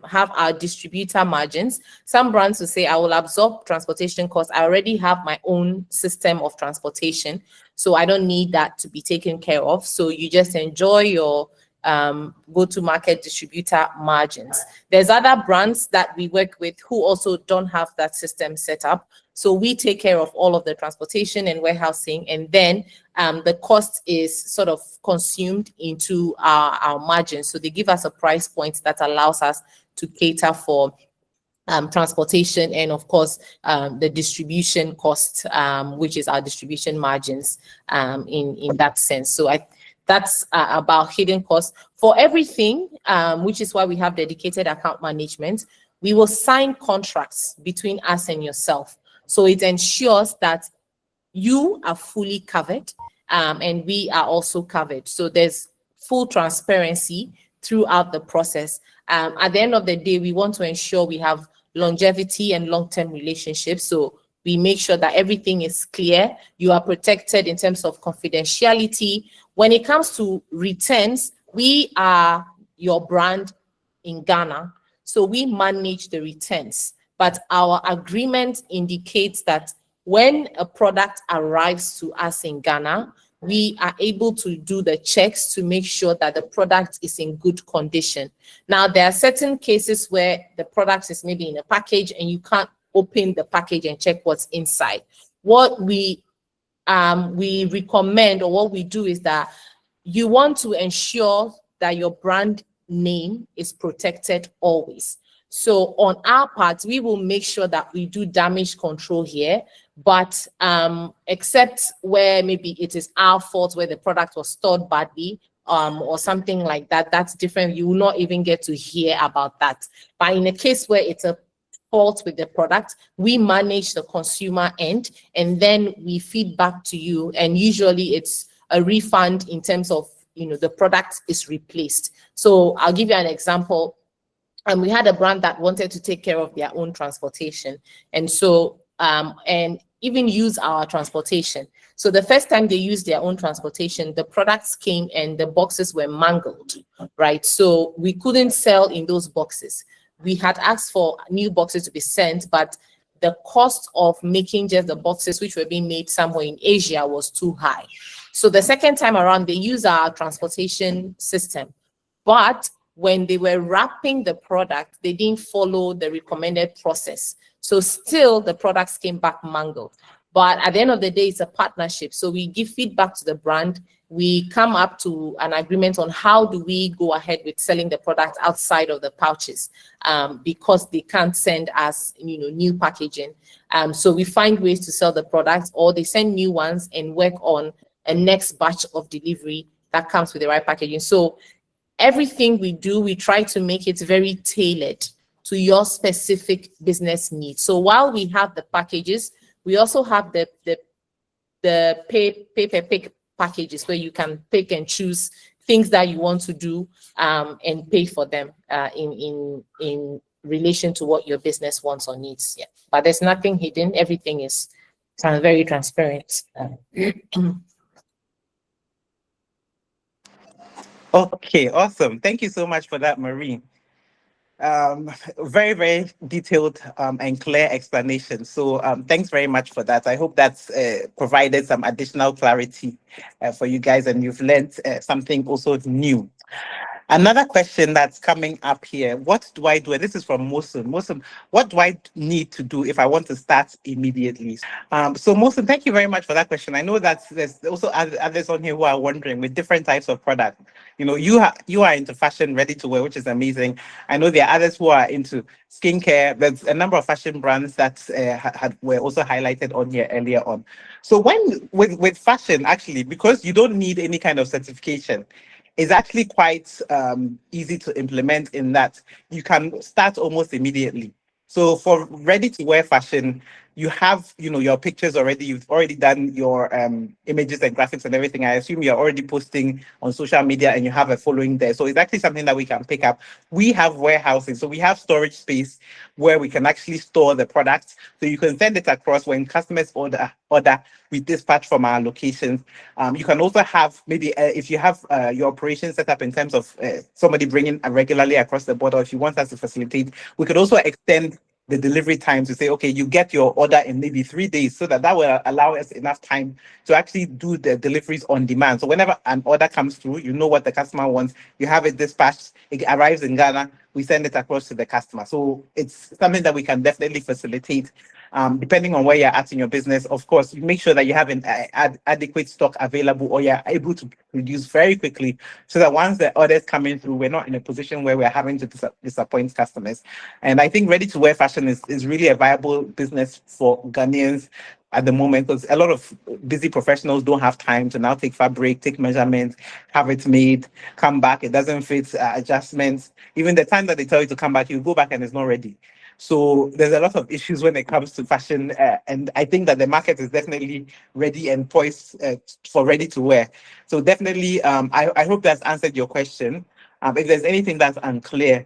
have our distributor margins, some brands will say, I will absorb transportation costs. I already have my own system of transportation, so I don't need that to be taken care of. So you just enjoy your go-to-market distributor margins. There's other brands that we work with who also don't have that system set up. So we take care of all of the transportation and warehousing, and then the cost is sort of consumed into our margins. So they give us a price point that allows us to cater for transportation and, of course, the distribution cost, which is our distribution margins in that sense. So that's about hidden costs. For everything, which is why we have dedicated account management, we will sign contracts between us and yourself. So it ensures that you are fully covered and we are also covered. So there's full transparency throughout the process. At the end of the day, we want to ensure we have longevity and long-term relationships. So we make sure that everything is clear. You are protected in terms of confidentiality. When it comes to returns, we are your brand in Ghana, so we manage the returns. But our agreement indicates that when a product arrives to us in Ghana, we are able to do the checks to make sure that the product is in good condition. Now, there are certain cases where the product is maybe in a package and you can't open the package and check what's inside. What we recommend, or what we do, is that you want to ensure that your brand name is protected always. So on our part, we will make sure that we do damage control here, but except where maybe it is our fault, where the product was stored badly or something like that, that's different. You will not even get to hear about that. But in a case where it's a fault with the product, we manage the consumer end and then we feed back to you, and usually it's a refund in terms of, you know, the product is replaced. So I'll give you an example. And we had a brand that wanted to take care of their own transportation, and so and even use our transportation. So the first time they used their own transportation, the products came and the boxes were mangled, right? So we couldn't sell in those boxes. We had asked for new boxes to be sent, but the cost of making just the boxes, which were being made somewhere in Asia, was too high. So the second time around, they used our transportation system, but when they were wrapping the product, they didn't follow the recommended process. So still the products came back mangled. But at the end of the day, it's a partnership. So we give feedback to the brand. We come up to an agreement on how do we go ahead with selling the product outside of the pouches, because they can't send us, you know, new packaging. So we find ways to sell the products, or they send new ones and work on a next batch of delivery that comes with the right packaging. So everything we do, we try to make it very tailored to your specific business needs. So while we have the packages, we also have the pay-per-pick packages where you can pick and choose things that you want to do and pay for them in relation to what your business wants or needs. Yeah, but there's nothing hidden. Everything is very transparent. Okay, awesome. Thank you so much for that, Marie. Very, very detailed and clear explanation. So thanks very much for that. I hope that's provided some additional clarity for you guys, and you've learned something also new. Another question that's coming up here: what do I do? And this is from Mosun. Mosun, what do I need to do if I want to start immediately? So Mosun, thank you very much for that question. I know that there's also others on here who are wondering with different types of products. You know, you are into fashion, ready to wear, which is amazing. I know there are others who are into skincare. There's a number of fashion brands that were also highlighted on here earlier on. So when with fashion, actually, because you don't need any kind of certification, is actually quite easy to implement in that you can start almost immediately. So for ready-to-wear fashion, you have, your pictures already. You've already done your images and graphics and everything. I assume you're already posting on social media and you have a following there. So it's actually something that we can pick up. We have warehouses, so we have storage space where we can actually store the products. So you can send it across when customers order. We dispatch from our locations. You can also have maybe if you have your operation set up in terms of somebody bringing regularly across the border, if you want us to facilitate, we could also extend the delivery time to say, okay, you get your order in maybe 3 days, so that will allow us enough time to actually do the deliveries on demand. So whenever an order comes through, you know what the customer wants, you have it dispatched, it arrives in Ghana, we send it across to the customer. So it's something that we can definitely facilitate. Depending on where you're at in your business, of course, you make sure that you have an adequate stock available, or you're able to produce very quickly, so that once the orders come in through, we're not in a position where we're having to disappoint customers. And I think ready-to-wear fashion is really a viable business for Ghanaians at the moment, because a lot of busy professionals don't have time to now take fabric, take measurements, have it made, come back, it doesn't fit, adjustments. Even the time that they tell you to come back, you go back and it's not ready. So there's a lot of issues when it comes to fashion, and I think that the market is definitely ready and poised for ready to wear. So definitely, I hope that's answered your question. If there's anything that's unclear,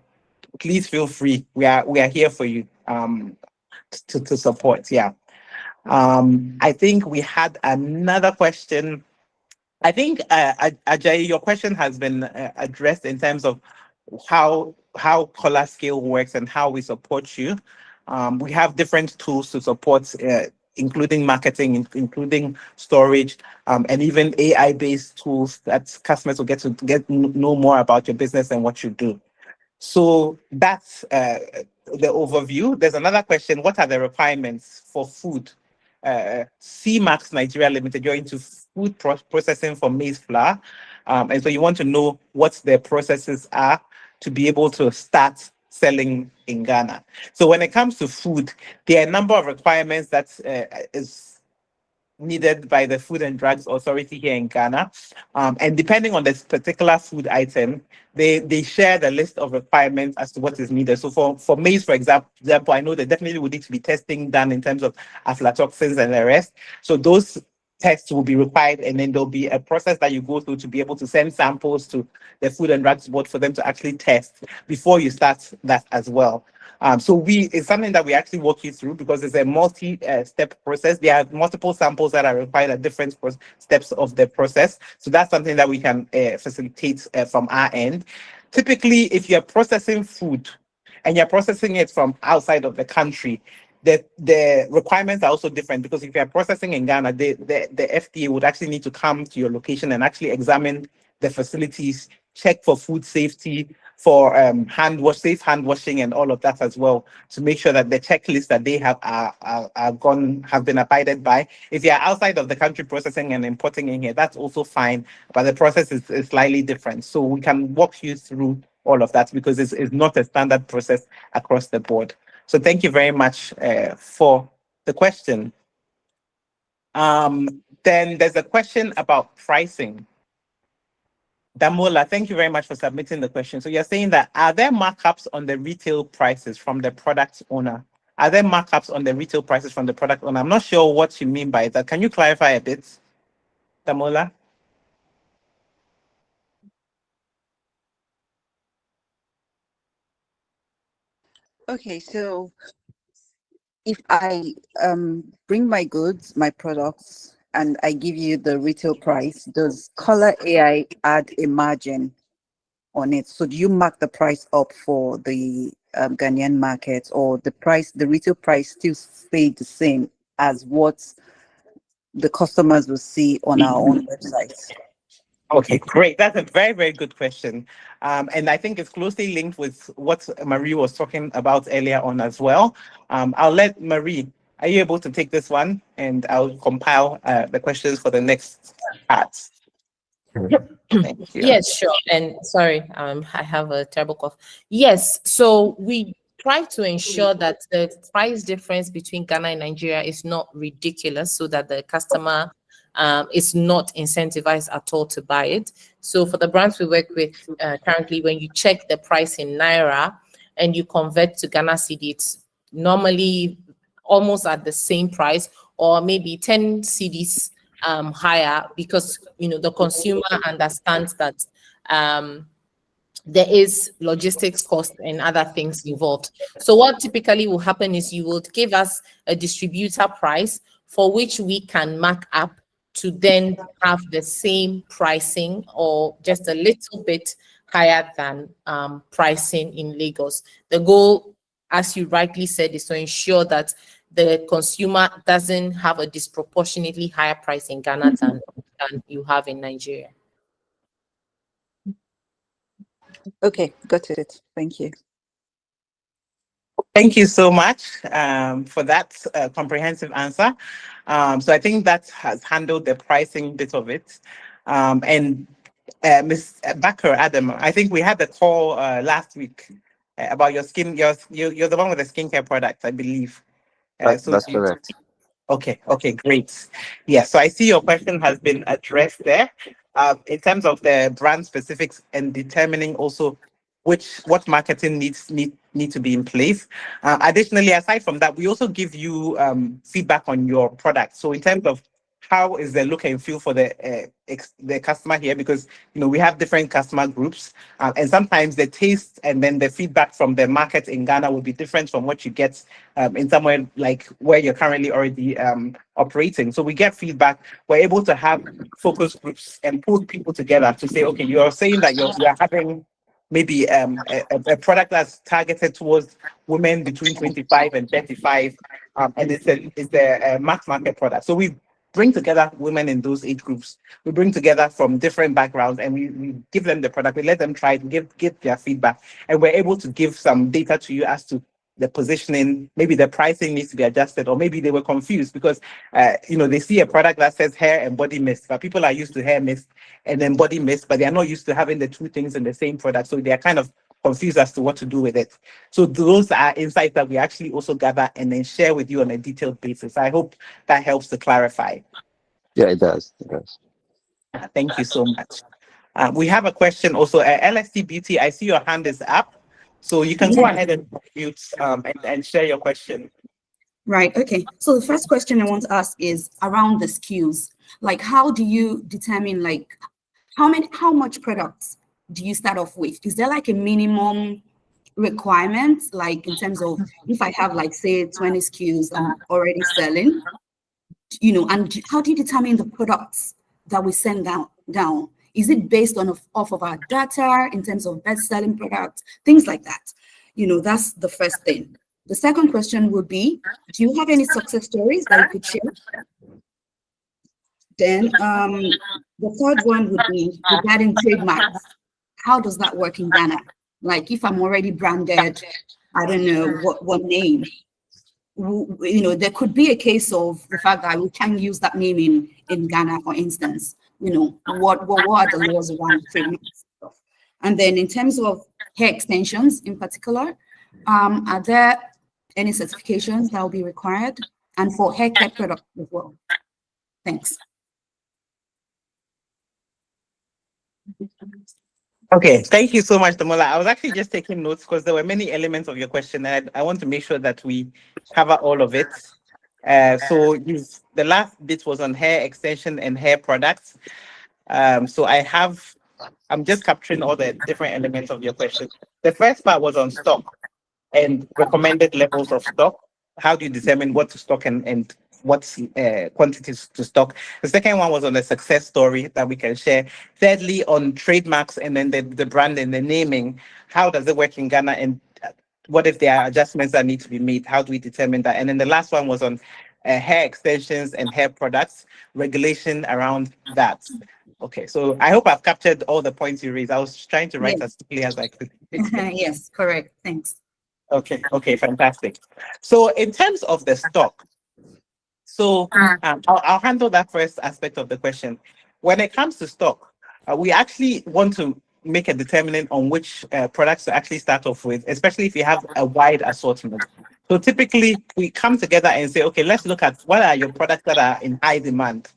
please feel free. We are here for you to support. Yeah. I think we had another question. I think Ajayi, your question has been addressed in terms of how KolaScale works and how we support you. We have different tools to support, including marketing, including storage, and even AI-based tools that customers will get to know more about your business and what you do. So that's the overview. There's another question. What are the requirements for food? CMAX Nigeria Limited, you're into food processing for maize flour. And so you want to know what the processes are to be able to start selling in Ghana. So when it comes to food, there are a number of requirements that is needed by the Food and Drugs Authority here in Ghana. And depending on this particular food item, they share the list of requirements as to what is needed. So for maize, for example, I know there definitely would need to be testing done in terms of aflatoxins and the rest. So those tests will be required, and then there'll be a process that you go through to be able to send samples to the Food and Drugs Board for them to actually test before you start that as well. So it's something that we actually walk you through, because it's a multi-step process. There are multiple samples that are required at different steps of the process. So that's something that we can facilitate from our end. Typically, if you're processing food and you're processing it from outside of the country, the requirements are also different, because if you're processing in Ghana, the FDA would actually need to come to your location and actually examine the facilities, check for food safety, for safe hand washing and all of that as well, to make sure that the checklist that they have have been abided by. If you're outside of the country processing and importing in here, that's also fine, but the process is slightly different. So we can walk you through all of that, because it's not a standard process across the board. So thank you very much for the question. Then there's a question about pricing. Damola, thank you very much for submitting the question. So you're saying that, are there markups on the retail prices from the product owner? Are there markups on the retail prices from the product owner? I'm not sure what you mean by that. Can you clarify a bit, Damola? Okay, so if I bring my goods, my products, and I give you the retail price, does Kola AI add a margin on it? So do you mark the price up for the Ghanaian market, or the retail price still stay the same as what the customers will see on our own website? Okay, great. That's a very, very good question. And I think it's closely linked with what Marie was talking about earlier on as well. I'll let Marie, are you able to take this one? And I'll compile the questions for the next part. Thank you. Yes, sure. And sorry, I have a terrible cough. Yes, so we try to ensure that the price difference between Ghana and Nigeria is not ridiculous, so that the customer is not incentivized at all to buy it. So for the brands we work with currently, when you check the price in Naira and you convert to Ghana cedi, it's normally almost at the same price, or maybe 10 cedis higher, because the consumer understands that there is logistics cost and other things involved. So what typically will happen is you will give us a distributor price for which we can mark up to then have the same pricing or just a little bit higher than pricing in Lagos. The goal, as you rightly said, is to ensure that the consumer doesn't have a disproportionately higher price in Ghana than you have in Nigeria. Okay, got it. Thank you. Thank you so much for that comprehensive answer. So I think that has handled the pricing bit of it. And Ms. Bakr Adam, I think we had the call last week about your skin. You're the one with the skincare products, I believe. That's correct. Okay, great. Yeah, so I see your question has been addressed there. In terms of the brand specifics and determining also what marketing need to be in place. Additionally, aside from that, we also give you feedback on your product. So in terms of how is the look and feel for the customer here, because we have different customer groups, and sometimes the taste and then the feedback from the market in Ghana will be different from what you get in somewhere like where you're currently already operating. So we get feedback. We're able to have focus groups and pull people together to say, okay, you're saying that you're having maybe a product that's targeted towards women between 25 and 35, and it's a mass market product. So we bring together women in those age groups. We bring together from different backgrounds, and we give them the product. We let them try it, give their feedback, and we're able to give some data to you as to the positioning. Maybe the pricing needs to be adjusted, or maybe they were confused because they see a product that says hair and body mist, but people are used to hair mist and then body mist, but they are not used to having the two things in the same product, so they are kind of confused as to what to do with it. So those are insights that we actually also gather and then share with you on a detailed basis. I hope that helps to clarify. Yeah, it does. Thank you so much. We have a question also. LST Beauty, I see your hand is up, so you can go ahead and mute and share your question. Right. Okay. So the first question I want to ask is around the SKUs. Like, how do you determine how much products do you start off with? Is there like a minimum requirement, like in terms of if I have say 20 SKUs I'm already selling, and how do you determine the products that we send down? Is it based off of our data in terms of best-selling products, things like that? That's the first thing. The second question would be, do you have any success stories that you could share? Then the third one would be regarding trademarks. How does that work in Ghana? Like if I'm already branded, I don't know what name. There could be a case of the fact that we can't use that name in Ghana, for instance. What are the laws around trademarks stuff? And then in terms of hair extensions in particular, are there any certifications that will be required? And for hair care products as well. Thanks. Okay, thank you so much, Damola. I was actually just taking notes because there were many elements of your question, and I want to make sure that we cover all of it. So the last bit was on hair extension and hair products. So I'm just capturing all the different elements of your question. The first part was on stock and recommended levels of stock. How do you determine what to stock and what quantities to stock? The second one was on the success story that we can share. Thirdly, on trademarks and then the brand and the naming. How does it work in Ghana, and what if there are adjustments that need to be made? How do we determine that? And then the last one was on hair extensions and hair products, regulation around that. Okay, so I hope I've captured all the points you raised. I was trying to write as quickly as I could. Yes, correct. Thanks. Okay, fantastic. So in terms of the stock, I'll handle that first aspect of the question. When it comes to stock, we actually want to make a determinant on which products to actually start off with, especially if you have a wide assortment. So typically we come together and say, okay, let's look at what are your products that are in high demand.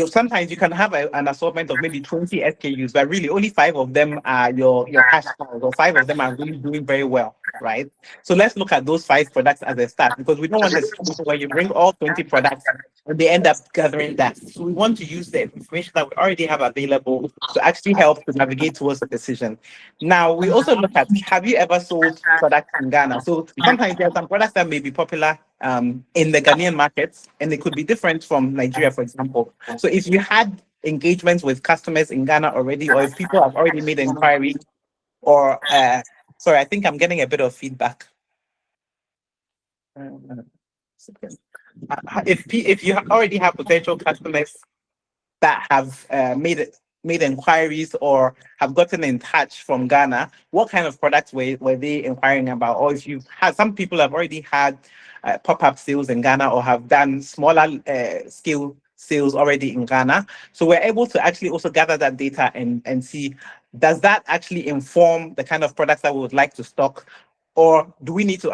Sometimes you can have an assortment of maybe 20 SKUs, but really only 5 of them are your cash cows, or 5 of them are really doing very well. right? So let's look at those 5 products as a start, because we don't want a situation where you bring all 20 products and they end up gathering dust. So we want to use the information that we already have available to actually help to navigate towards a decision. Now, we also look at, have you ever sold products in Ghana? So sometimes there are some products that may be popular in the Ghanaian markets, and they could be different from Nigeria, for example. So if you had engagements with customers in Ghana already, or if people have already made inquiry, or sorry, I think I'm getting a bit of feedback. If you already have potential customers that have made inquiries or have gotten in touch from Ghana, what kind of products were they inquiring about? Or if you've had, some people have already had pop-up sales in Ghana or have done smaller scale sales already in Ghana. So we're able to actually also gather that data and see, does that actually inform the kind of products that we would like to stock? Or do we need to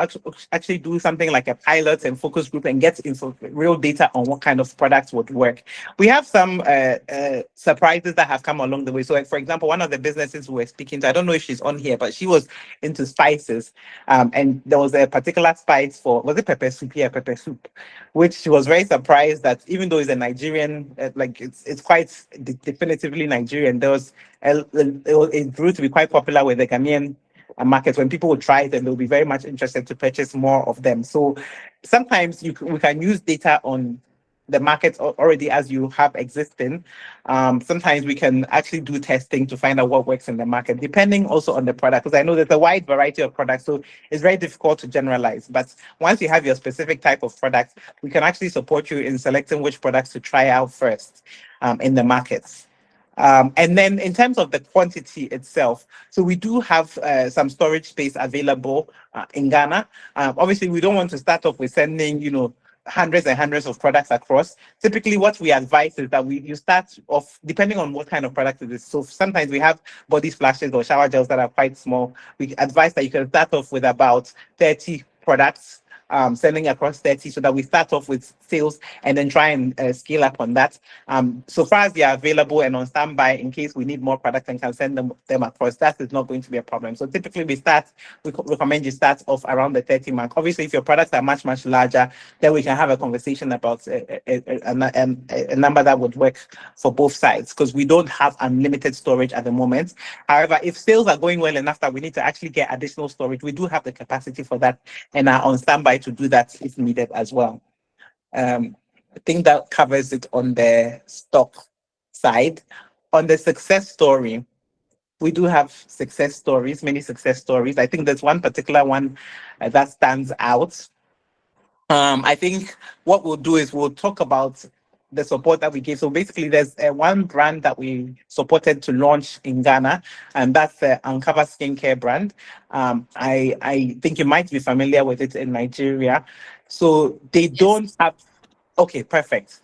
actually do something like a pilot and focus group and get real data on what kind of products would work? We have some surprises that have come along the way. So, like, for example, one of the businesses we were speaking to, I don't know if she's on here, but she was into spices. And there was a particular spice for, was it pepper soup? Yeah, pepper soup, which she was very surprised that even though it's a Nigerian, like it's quite definitively Nigerian, there was, it grew to be quite popular with the Ghanaian market. When people will try it, and they'll be very much interested to purchase more of them. So sometimes we can use data on the markets already as you have existing. Sometimes we can actually do testing to find out what works in the market, depending also on the product, because I know there's a wide variety of products, so it's very difficult to generalize. But once you have your specific type of product, we can actually support you in selecting which products to try out first in the markets. And then in terms of the quantity itself, so we do have some storage space available in Ghana. Obviously, we don't want to start off with sending, hundreds and hundreds of products across. Typically, what we advise is that you start off, depending on what kind of product it is. So sometimes we have body splashes or shower gels that are quite small. We advise that you can start off with about 30 products, sending across 30, so that we start off with sales and then try and scale up on that. So far as they are available and on standby, in case we need more products and can send them across, that is not going to be a problem. So typically we recommend you start off around the 30 mark. Obviously, if your products are much, much larger, then we can have a conversation about a number that would work for both sides, because we don't have unlimited storage at the moment. However, if sales are going well enough that we need to actually get additional storage, we do have the capacity for that and are on standby to do that if needed as well. I think that covers it on the stock side. On the success story, we do have success stories, many success stories. I think there's one particular one that stands out. I think what we'll do is we'll talk about the support that we gave. So basically, there's one brand that we supported to launch in Ghana, and that's the Uncover skincare brand. I think you might be familiar with it in Nigeria. So they don't have. Okay, perfect.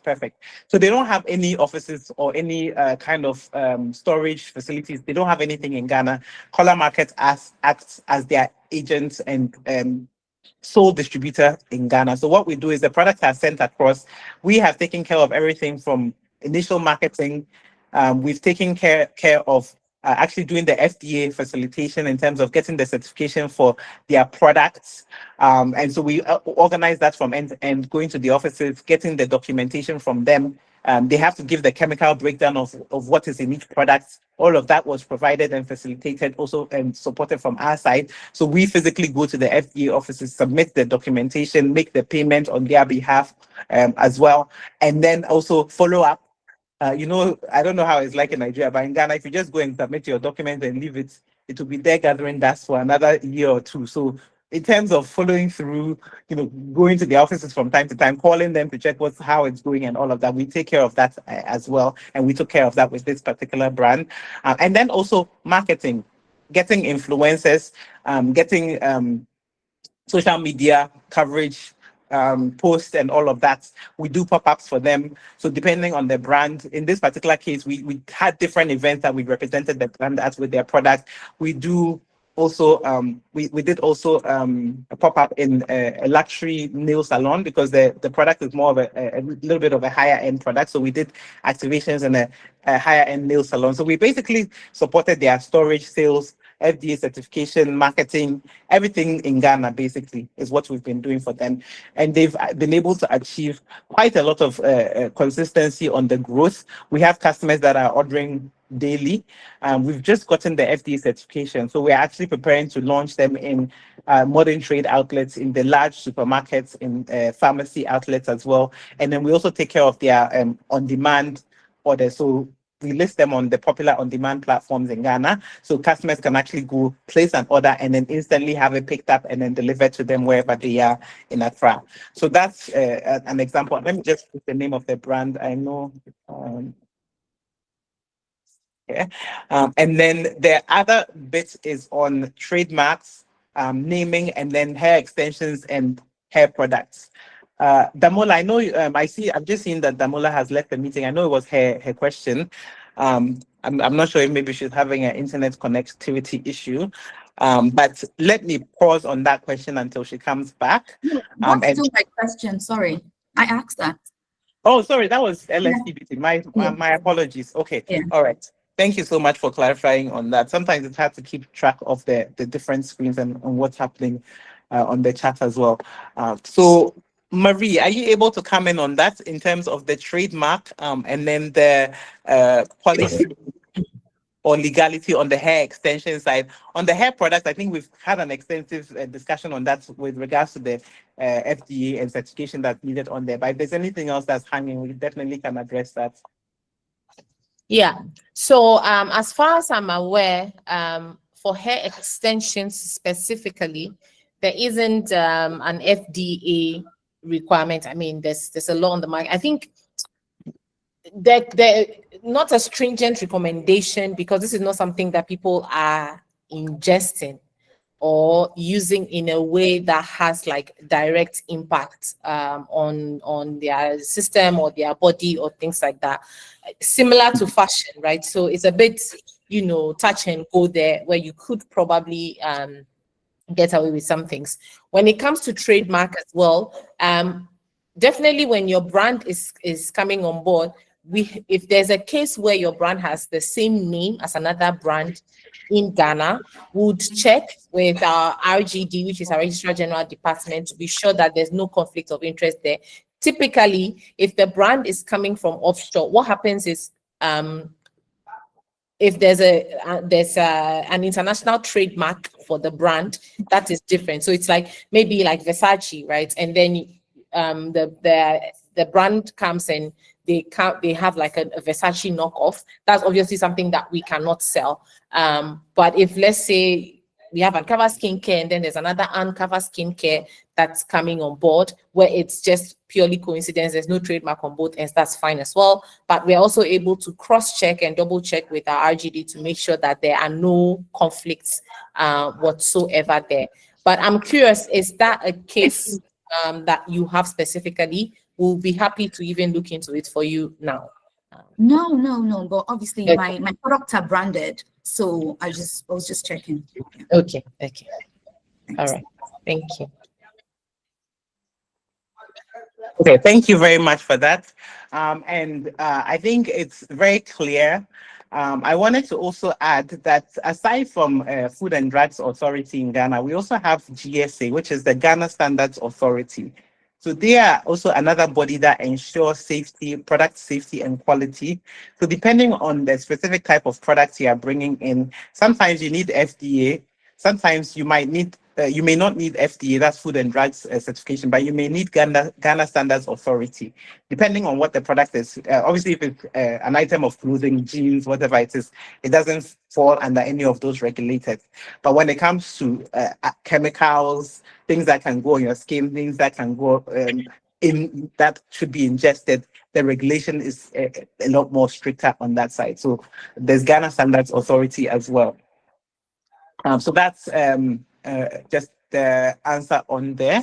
So they don't have any offices or any kind of storage facilities. They don't have anything in Ghana. Kola Market acts as their agent and sole distributor in Ghana. So what we do is the products are sent across. We have taken care of everything from initial marketing. We've taken care of actually doing the FDA facilitation in terms of getting the certification for their products. And so we organize that from end to end, going to the offices, getting the documentation from them. They have to give the chemical breakdown of what is in each product. All of that was provided and facilitated also and supported from our side. So we physically go to the FDA offices, submit the documentation, make the payment on their behalf as well, and then also follow up. I don't know how it's like in Nigeria, but in Ghana, if you just go and submit your document and leave it, it will be there gathering dust for another year or two. So in terms of following through, going to the offices from time to time, calling them to check how it's going and all of that, we take care of that as well. And we took care of that with this particular brand. And then also marketing, getting influencers, getting social media coverage, posts and all of that. We do pop-ups for them. So depending on the brand, in this particular case, we had different events that we represented the brand as with their product. We do also we did also a pop-up in a luxury nail salon, because the product is more of a little bit of a higher end product. So we did activations in a higher end nail salon. So we basically supported their storage, sales, FDA certification, marketing, everything in Ghana basically is what we've been doing for them. And they've been able to achieve quite a lot of consistency on the growth. We have customers that are ordering daily. We've just gotten the FDA certification, so we're actually preparing to launch them in modern trade outlets, in the large supermarkets, in pharmacy outlets as well. And then we also take care of their on-demand orders. So we list them on the popular on-demand platforms in Ghana, so customers can actually go place an order and then instantly have it picked up and then delivered to them wherever they are in Accra. So that's an example. Let me just put the name of the brand. I know. And then the other bit is on trademarks, naming, and then hair extensions and hair products. Damola, I know I've just seen that Damola has left the meeting. I know it was her question. I'm not sure if maybe she's having an internet connectivity issue. But let me pause on that question until she comes back. That's still my question. Sorry, I asked that. Oh, sorry, that was LSTBT. My apologies. Okay, all right. Thank you so much for clarifying on that. Sometimes it's hard to keep track of the different screens and what's happening on the chat as well. So, Marie, are you able to comment on that in terms of the trademark and then the policy or legality on the hair extension side? On the hair products, I think we've had an extensive discussion on that with regards to the FDA and certification that's needed on there. But if there's anything else that's hanging, we definitely can address that. Yeah. So as far as I'm aware, for hair extensions specifically, there isn't an FDA requirement. I mean, there's a law on the market. I think that not a stringent recommendation, because this is not something that people are ingesting or using in a way that has like direct impact on their system or their body or things like that. Similar to fashion, right? So it's a bit, touch and go there, where you could probably get away with some things. When it comes to trademark as well, definitely when your brand is coming on board, if there's a case where your brand has the same name as another brand in Ghana, would check with our RGD, which is our Registrar General Department, to be sure that there's no conflict of interest there. Typically, if the brand is coming from offshore, what happens is if there's an international trademark for the brand, that is different. So it's like maybe like Versace, right? And then the brand comes and they have like a Versace knockoff. That's obviously something that we cannot sell. But if, let's say, we have Uncover Skincare and then there's another Uncover Skincare that's coming on board, where it's just purely coincidence, there's no trademark on both ends, that's fine as well. But we're also able to cross-check and double-check with our RGD to make sure that there are no conflicts whatsoever there. But I'm curious, is that a case that you have specifically? We'll be happy to even look into it for you now. No. But obviously, okay, my products are branded, so I was just checking. Okay. All right. Thank you. Okay, thank you very much for that. And I think it's very clear. I wanted to also add that aside from Food and Drugs Authority in Ghana, we also have GSA, which is the Ghana Standards Authority. So they are also another body that ensures safety, product safety and quality. So depending on the specific type of products you are bringing in, sometimes you need FDA, sometimes you might need, you may not need FDA, that's Food and Drugs certification, but you may need Ghana Standards Authority, depending on what the product is. Obviously, if it's an item of clothing, jeans, whatever it is, it doesn't fall under any of those regulated. But when it comes to chemicals, things that can go on your skin, things that can go in that should be ingested, the regulation is a lot more stricter on that side. So there's Ghana Standards Authority as well. So that's just the answer on there.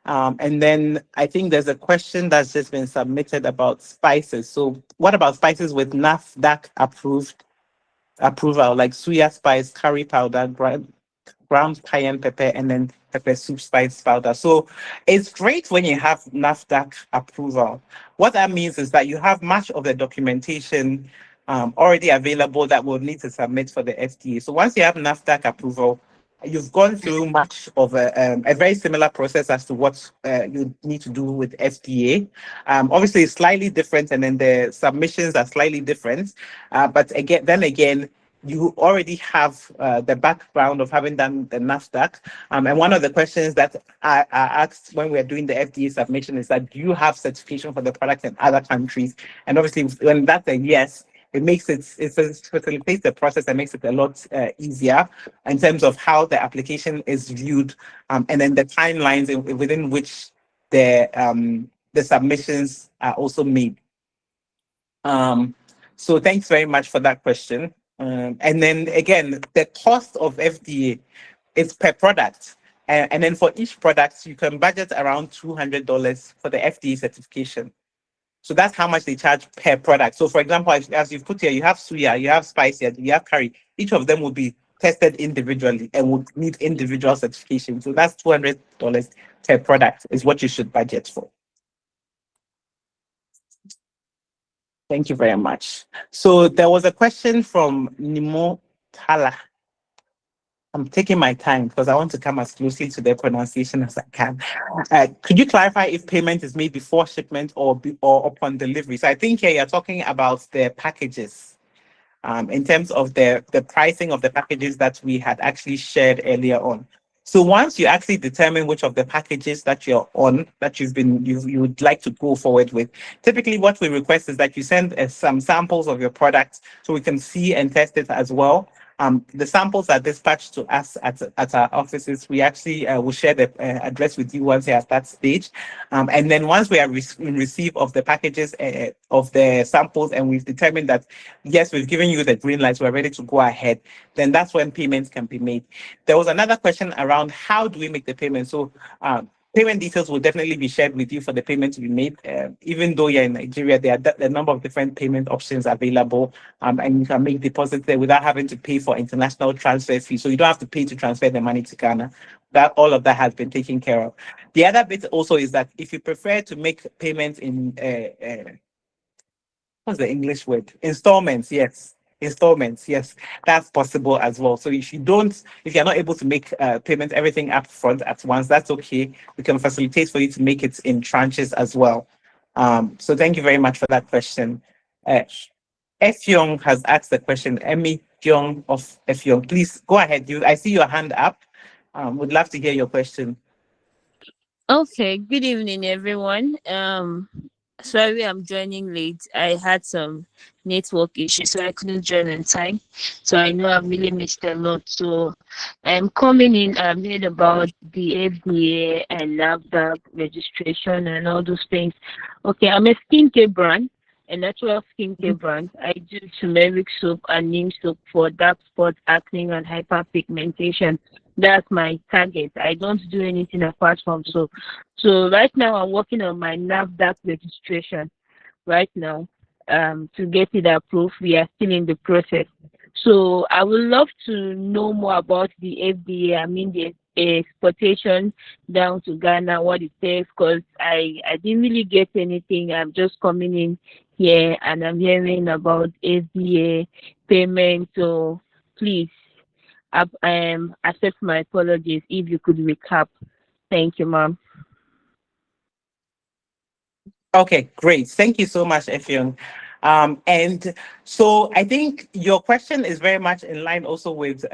And then I think there's a question that's just been submitted about spices. So what about spices with NAFDAC approval, like suya spice, curry powder, ground cayenne pepper, and then pepper soup spice powder? So it's great when you have NAFDAC approval. What that means is that you have much of the documentation already available that we'll need to submit for the FDA. So once you have NAFDAC approval, you've gone through much of a very similar process as to what you need to do with FDA. Obviously, it's slightly different, and then the submissions are slightly different. But again, you already have the background of having done the NAFDAC. And one of the questions that I asked when we're doing the FDA submission is that, do you have certification for the product in other countries? And obviously, when that's a yes, it facilitates the process and makes it a lot easier in terms of how the application is viewed, and then the timelines within which the submissions are also made. So thanks very much for that question. And then again, the cost of FDA is per product. And then for each product, you can budget around $200 for the FDA certification. So that's how much they charge per product. So for example, as you've put here, you have suya, you have spicy, you have curry. Each of them will be tested individually and would need individual certification. So that's $200 per product is what you should budget for. Thank you very much. So there was a question from Nimo Tala. I'm taking my time because I want to come as closely to their pronunciation as I can. Could you clarify if payment is made before shipment or upon delivery? So I think here you're talking about the packages, in terms of the pricing of the packages that we had actually shared earlier on. So once you actually determine which of the packages that you're on, that you would like to go forward with, typically what we request is that you send some samples of your products so we can see and test it as well. The samples are dispatched to us at our offices. We actually will share the address with you once you're at that stage. And then once we are in receipt of the packages of the samples, and we've determined that, yes, we've given you the green lights, we're ready to go ahead, then that's when payments can be made. There was another question around how do we make the payment? So payment details will definitely be shared with you for the payment to be made. Even though you're in Nigeria, there are a number of different payment options available, and you can make deposits there without having to pay for international transfer fees. So you don't have to pay to transfer the money to Ghana. All of that has been taken care of. The other bit also is that if you prefer to make payments in what's the English word? Installments, yes. Installments, yes, that's possible as well. So if you're not able to make payments, everything up front at once, that's okay. We can facilitate for you to make it in tranches as well. So thank you very much for that question. Efyong has asked the question. Emmy Kyong of Efyong, please go ahead. I see your hand up. Would love to hear your question. Okay, good evening, everyone. Sorry I'm joining late. I had some network issues, so I couldn't join in time. So I know I've really missed a lot. So I'm coming in. I've heard about the FDA and NAFDAC registration and all those things. Okay, I'm a skincare brand, a natural skincare brand. I do turmeric soap and neem soap for dark spots, acne, and hyperpigmentation. That's my target. I don't do anything apart from soap. So right now I'm working on my NAFDAC registration right now, to get it approved. We are still in the process. So I would love to know more about the FDA. I mean, the exportation down to Ghana, what it takes, because I didn't really get anything. I'm just coming in here and I'm hearing about FDA payment. So please, accept my apologies if you could recap. Thank you, ma'am. Okay, great. Thank you so much, Efyong. And so I think your question is very much in line also with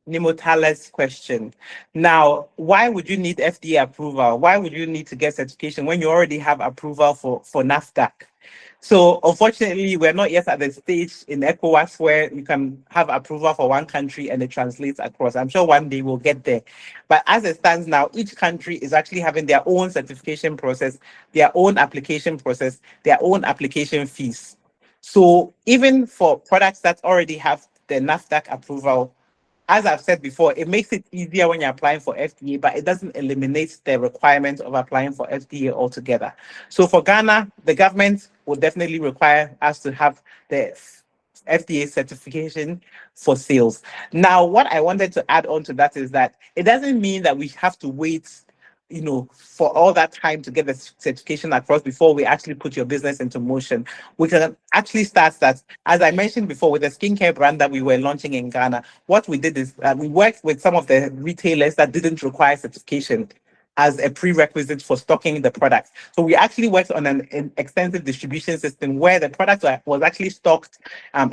Nimotala's question. Now, why would you need FDA approval? Why would you need to get certification when you already have approval for NAFDAC? So unfortunately, we're not yet at the stage in ECOWAS where you can have approval for one country and it translates across. I'm sure one day we'll get there. But as it stands now, each country is actually having their own certification process, their own application process, their own application fees. So even for products that already have the NAFDAC approval, as I've said before, it makes it easier when you're applying for FDA, but it doesn't eliminate the requirement of applying for FDA altogether. So for Ghana, the government will definitely require us to have the FDA certification for sales. Now, what I wanted to add on to that is that it doesn't mean that we have to wait for all that time to get the certification across before we actually put your business into motion. We can actually start that, as I mentioned before, with the skincare brand that we were launching in Ghana. What we did is we worked with some of the retailers that didn't require certification as a prerequisite for stocking the product. So we actually worked on an extensive distribution system where the product was actually stocked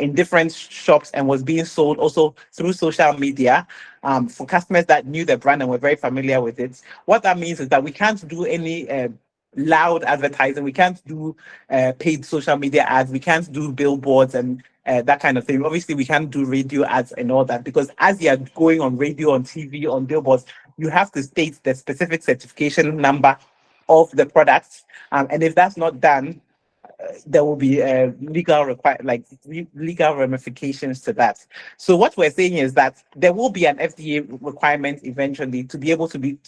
in different shops and was being sold also through social media for customers that knew the brand and were very familiar with it. What that means is that we can't do any loud advertising. We can't do paid social media ads. We can't do billboards and that kind of thing. Obviously, we can't do radio ads and all that, because as you're going on radio, on TV, on billboards, you have to state the specific certification number of the product. And if that's not done, there will be legal ramifications to that. So what we're saying is that there will be an FDA requirement eventually to be able to be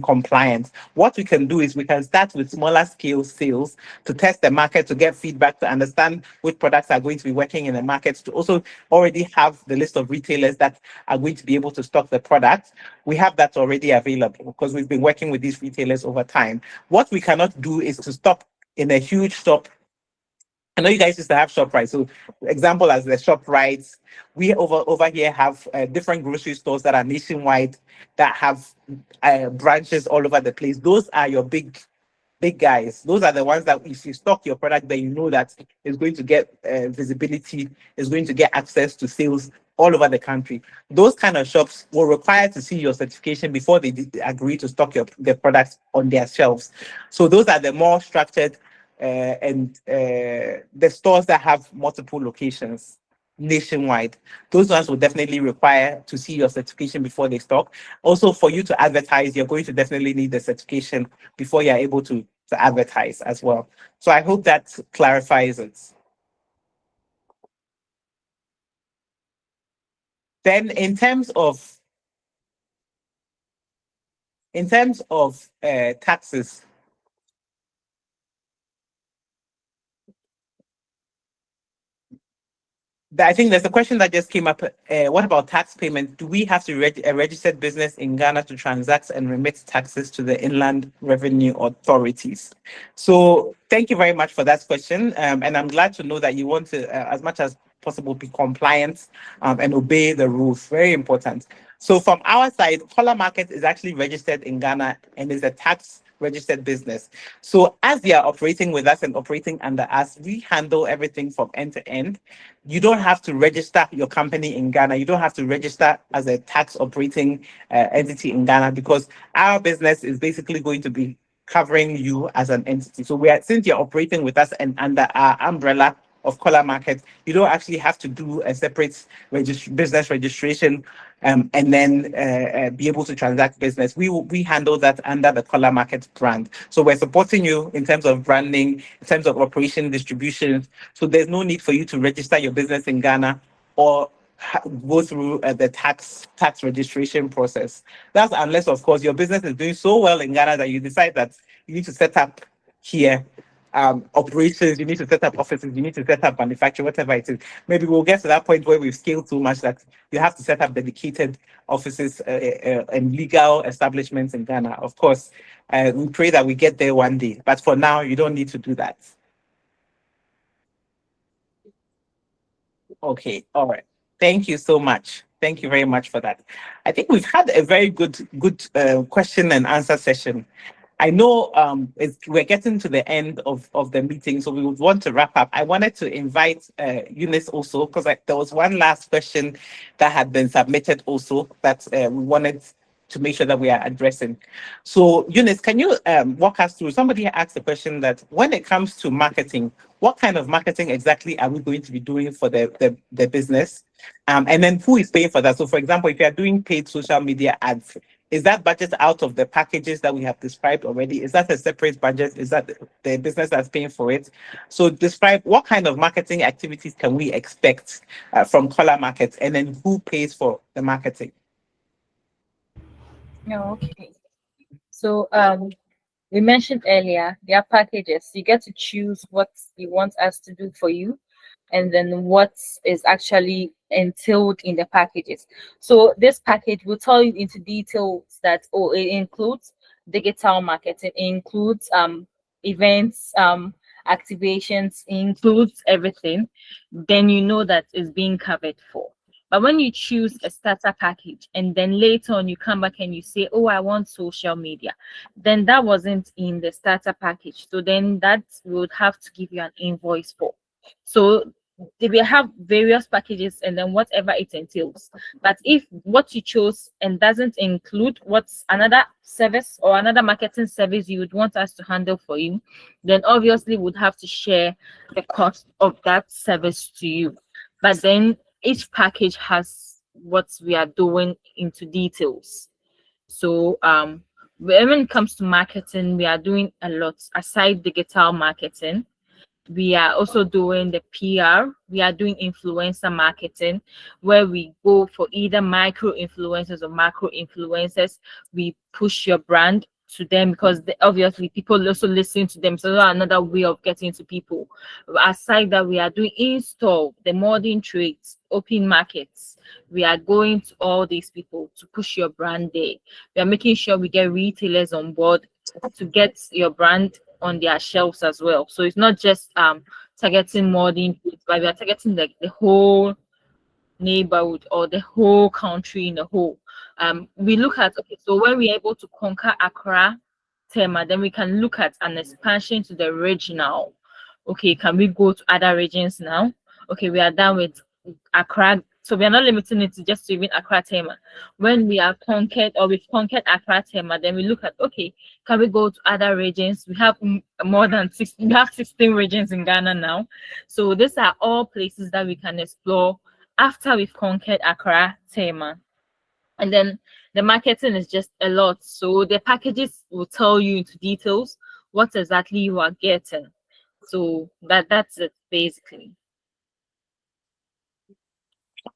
compliant. What we can do is we can start with smaller scale sales to test the market, to get feedback, to understand which products are going to be working in the market, to also already have the list of retailers that are going to be able to stock the product. We have that already available because we've been working with these retailers over time. What we cannot do is to stop in a huge shop. I know you guys used to have ShopRite. So, example as the ShopRites, we over here have different grocery stores that are nationwide that have branches all over the place. Those are your big guys. Those are the ones that if you stock your product, then you know that it's going to get visibility, is going to get access to sales all over the country. Those kind of shops will require to see your certification before they agree to stock their products on their shelves. So those are the more structured and the stores that have multiple locations nationwide. Those ones will definitely require to see your certification before they stock. Also, for you to advertise, you're going to definitely need the certification before you're able to advertise as well. So I hope that clarifies it. Then in terms of taxes, I think there's a question that just came up. What about tax payment? Do we have to a registered business in Ghana to transact and remit taxes to the inland revenue authorities? So thank you very much for that question. And I'm glad to know that you want to, as much as possible, be compliant and obey the rules. Very important. So from our side, Kola Market is actually registered in Ghana and is a tax registered business. So as they are operating with us and operating under us, we handle everything from end to end. You don't have to register your company in Ghana. You don't have to register as a tax operating entity in Ghana, because our business is basically going to be covering you as an entity. So since you're operating with us and under our umbrella of Kola Market, you don't actually have to do a separate business registration and then be able to transact business. We handle that under the Kola Market brand. So we're supporting you in terms of branding, in terms of operation, distribution. So there's no need for you to register your business in Ghana or go through the tax registration process. That's unless, of course, your business is doing so well in Ghana that you decide that you need to set up here operations, you need to set up offices, you need to set up manufacturing, whatever it is. Maybe we'll get to that point where we've scaled too much that you have to set up dedicated offices and legal establishments in Ghana. Of course, we pray that we get there one day, but for now, you don't need to do that. Okay, all right. Thank you so much. Thank you very much for that. I think we've had a very good question and answer session. I know we're getting to the end of the meeting, so we would want to wrap up. I wanted to invite Eunice also, because there was one last question that had been submitted also that we wanted to make sure that we are addressing. So Eunice, can you walk us through? Somebody asked the question that when it comes to marketing, what kind of marketing exactly are we going to be doing for the business? And then who is paying for that? So for example, if you are doing paid social media ads, is that budget out of the packages that we have described already? Is that a separate budget? Is that the business that's paying for it? So describe what kind of marketing activities can we expect from Kola Market, and then who pays for the marketing? Okay. So we mentioned earlier, there are packages. You get to choose what you want us to do for you, and then what is actually entailed in the packages. So this package will tell you into details that it includes digital marketing. It includes events, activations, includes everything, then you know that it's being covered for. But when you choose a starter package and then later on you come back and you say, oh, I want social media, then that wasn't in the starter package. So then that would have to give you an invoice for. So they will have various packages and then whatever it entails. But if what you chose and doesn't include what's another service or another marketing service you would want us to handle for you, then obviously would have to share the cost of that service to you. But then each package has what we are doing into details. So when it comes to marketing, we are doing a lot aside digital marketing. We are also doing the PR. We are doing influencer marketing, where we go for either micro influencers or macro influencers. We push your brand to them because obviously people also listen to them. So that's another way of getting to people. Aside that, we are doing in-store, the modern trades, open markets. We are going to all these people to push your brand there. We are making sure we get retailers on board to get your brand on their shelves as well. So it's not just targeting modern foods, but we are targeting the whole neighborhood or the whole country in the whole. We look at, okay, so when we're able to conquer Accra, Tema, then we can look at an expansion to the regional. Okay, can we go to other regions now? Okay, we are done with Accra. So we are not limiting it to just even Accra Tema. When we have conquered or we've conquered Accra Tema, then we look at, okay, can we go to other regions? We have more than 16, we have 16 regions in Ghana now. So these are all places that we can explore after we've conquered Accra Tema. And then the marketing is just a lot. So the packages will tell you into details what exactly you are getting. So that's it basically.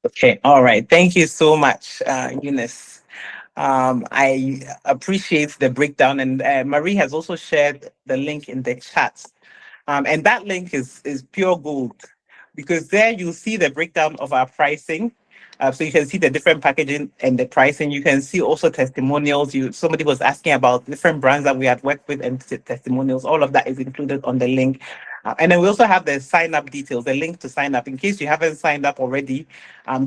Okay, all right. Thank you so much, Eunice. I appreciate the breakdown, and Marie has also shared the link in the chat. And that link is pure gold because there you'll see the breakdown of our pricing. So you can see the different packaging and the pricing. You can see also testimonials. Somebody was asking about different brands that we had worked with and testimonials. All of that is included on the link. And then we also have the sign up details, the link to sign up. In case you haven't signed up already,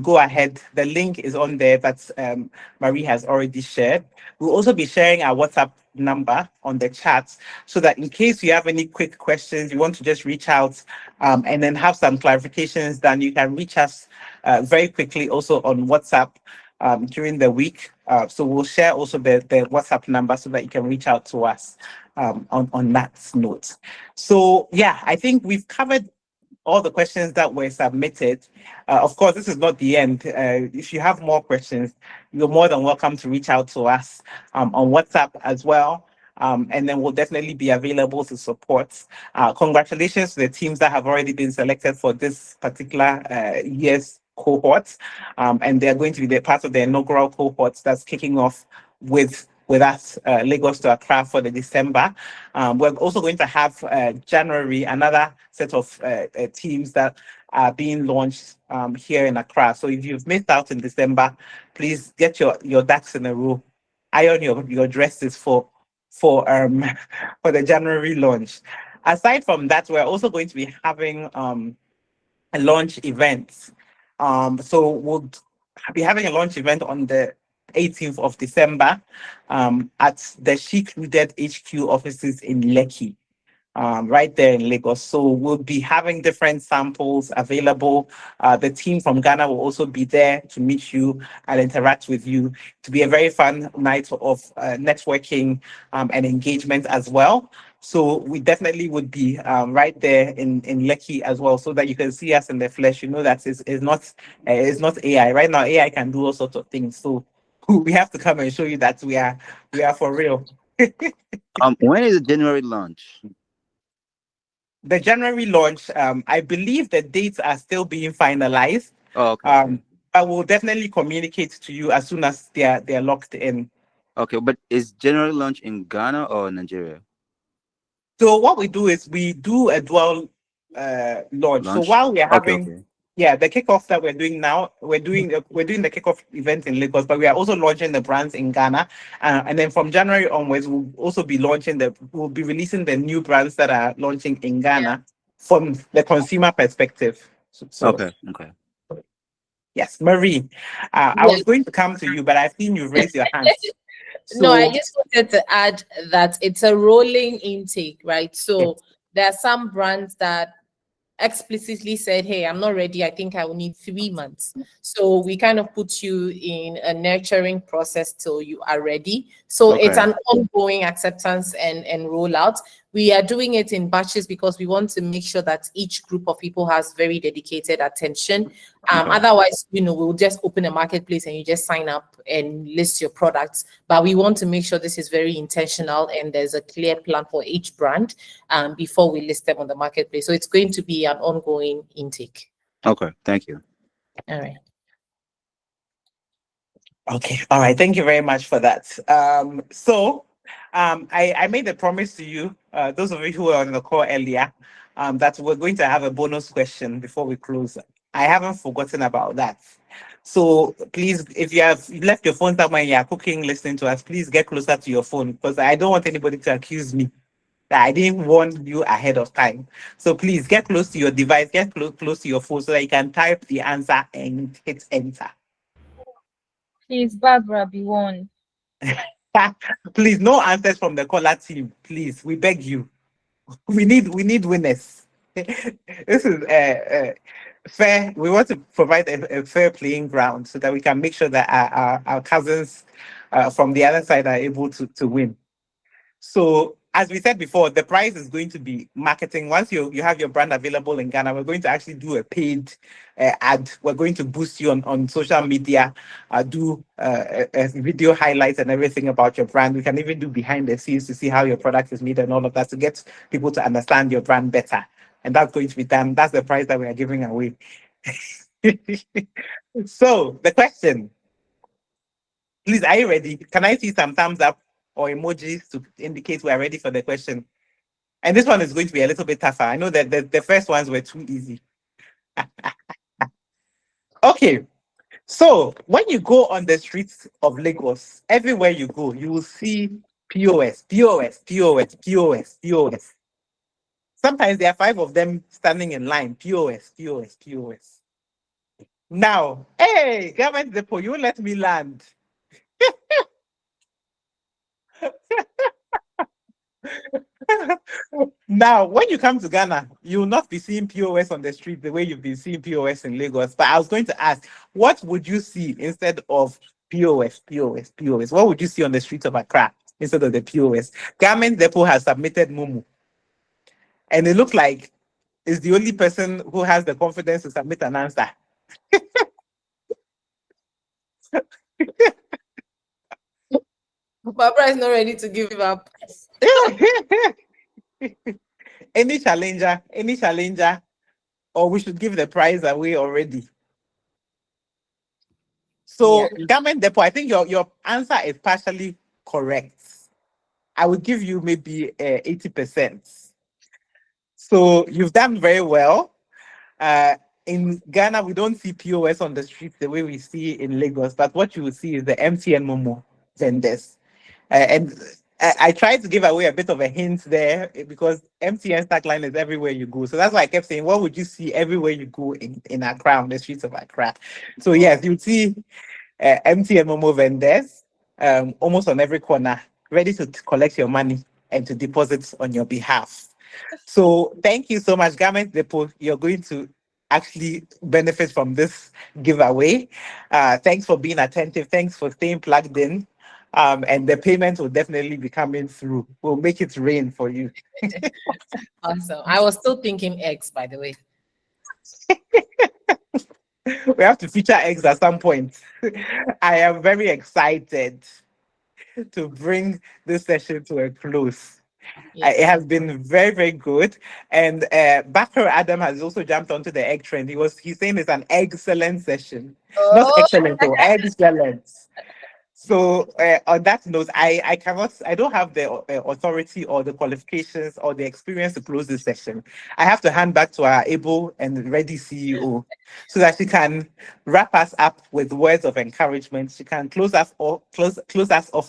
go ahead. The link is on there that Marie has already shared. We'll also be sharing our WhatsApp number on the chat so that in case you have any quick questions, you want to just reach out and then have some clarifications, then you can reach us very quickly also on WhatsApp during the week. So we'll share also the WhatsApp number so that you can reach out to us on that note. So yeah, I think we've covered all the questions that were submitted. Of course, this is not the end. If you have more questions, you're more than welcome to reach out to us on WhatsApp as well. And then we'll definitely be available to support. Congratulations to the teams that have already been selected for this particular year's cohort. And they're going to be the part of the inaugural cohort that's kicking off with us, Lagos to Accra for the December. We're also going to have January, another set of teams that are being launched here in Accra. So if you've missed out in December, please get your ducks in a row. Iron your dresses for the January launch. Aside from that, we're also going to be having a launch event. So we'll be having a launch event on the 18th of December at the She-Cluded HQ offices in Lekki, right there in Lagos. So we'll be having different samples available. The team from Ghana will also be there to meet you and interact with you, to be a very fun night of networking and engagement as well. So we definitely would be right there in Lekki as well, so that you can see us in the flesh. You know that it's not AI. Right now, AI can do all sorts of things. So we have to come and show you that we are for real. When is the January launch? The January launch, I believe the dates are still being finalized. Oh, okay. I will definitely communicate to you as soon as they're locked in. Okay, but is January launch in Ghana or Nigeria? So what we do is we do a dual launch. So while we are having Yeah, the kickoff that we're doing now, we're doing the kickoff event in Lagos, but we are also launching the brands in Ghana, and then from January onwards, we'll also be we'll be releasing the new brands that are launching in Ghana from the consumer perspective. Okay. Yes, Marie, I was going to come to you, but I've seen you raise your hand. No, I just wanted to add that it's a rolling intake, right? So there are some brands that explicitly said, hey, I'm not ready. I think I will need 3 months. So we kind of put you in a nurturing process till you are ready. So it's an ongoing acceptance and rollout. We are doing it in batches because we want to make sure that each group of people has very dedicated attention. Otherwise, we'll just open a marketplace and you just sign up and list your products. But we want to make sure this is very intentional and there's a clear plan for each brand before we list them on the marketplace. So it's going to be an ongoing intake. Okay, thank you. All right. Okay, all right. Thank you very much for that. I made a promise to you, those of you who were on the call earlier, that we're going to have a bonus question before we close. I haven't forgotten about that. So please, if you have left your phone somewhere and you're cooking, listening to us, please get closer to your phone because I don't want anybody to accuse me that I didn't warn you ahead of time. So please get close to your device, get close to your phone so that you can type the answer and hit enter. Please, Barbara, be warned. Please, no answers from the caller team. Please, we beg you. We need winners. This is fair. We want to provide a fair playing ground so that we can make sure that our cousins from the other side are able to win. So, as we said before, the prize is going to be marketing. Once you have your brand available in Ghana, we're going to actually do a paid ad. We're going to boost you on social media, do video highlights and everything about your brand. We can even do behind the scenes to see how your product is made and all of that to get people to understand your brand better. And that's going to be done. That's the prize that we are giving away. So, the question. Please, are you ready? Can I see some thumbs up or emojis to indicate we are ready for the question? And this one is going to be a little bit tougher. I know that the first ones were too easy. Okay. So when you go on the streets of Lagos, everywhere you go, you will see POS, POS, POS, POS, POS. Sometimes there are 5 of them standing in line. POS, POS, POS. Now, hey, government depot, you let me land. Now, when you come to Ghana, you will not be seeing POS on the street the way you've been seeing POS in Lagos. But I was going to ask, what would you see instead of POS, POS, POS? What would you see on the streets of Accra instead of the POS? Garment Depot has submitted Mumu. And it looks like it's the only person who has the confidence to submit an answer. Barbara is not ready to give up. Any challenger, or we should give the prize away already. So, Garment Depot, I think your answer is partially correct. I would give you maybe 80%. So you've done very well. In Ghana, we don't see POS on the streets the way we see in Lagos, but what you will see is the MTN Momo vendors. And I tried to give away a bit of a hint there because MTN tagline is everywhere you go. So that's why I kept saying, what would you see everywhere you go in Accra, on the streets of Accra? So yes, you'd see MTN Momo vendors almost on every corner, ready to collect your money and to deposit on your behalf. So thank you so much, Garment Depot. You're going to actually benefit from this giveaway. Thanks for being attentive. Thanks for staying plugged in. And the payment will definitely be coming through. We'll make it rain for you. Awesome. I was still thinking eggs, by the way. We have to feature eggs at some point. I am very excited to bring this session to a close. Yes. It has been very, very good. And Bakr Adam has also jumped onto the egg trend. He's saying it's an excellent session. Not excellent, though, excellent. So on that note, I don't have the authority or the qualifications or the experience to close this session. I have to hand back to our able and ready CEO so that she can wrap us up with words of encouragement. She can close us off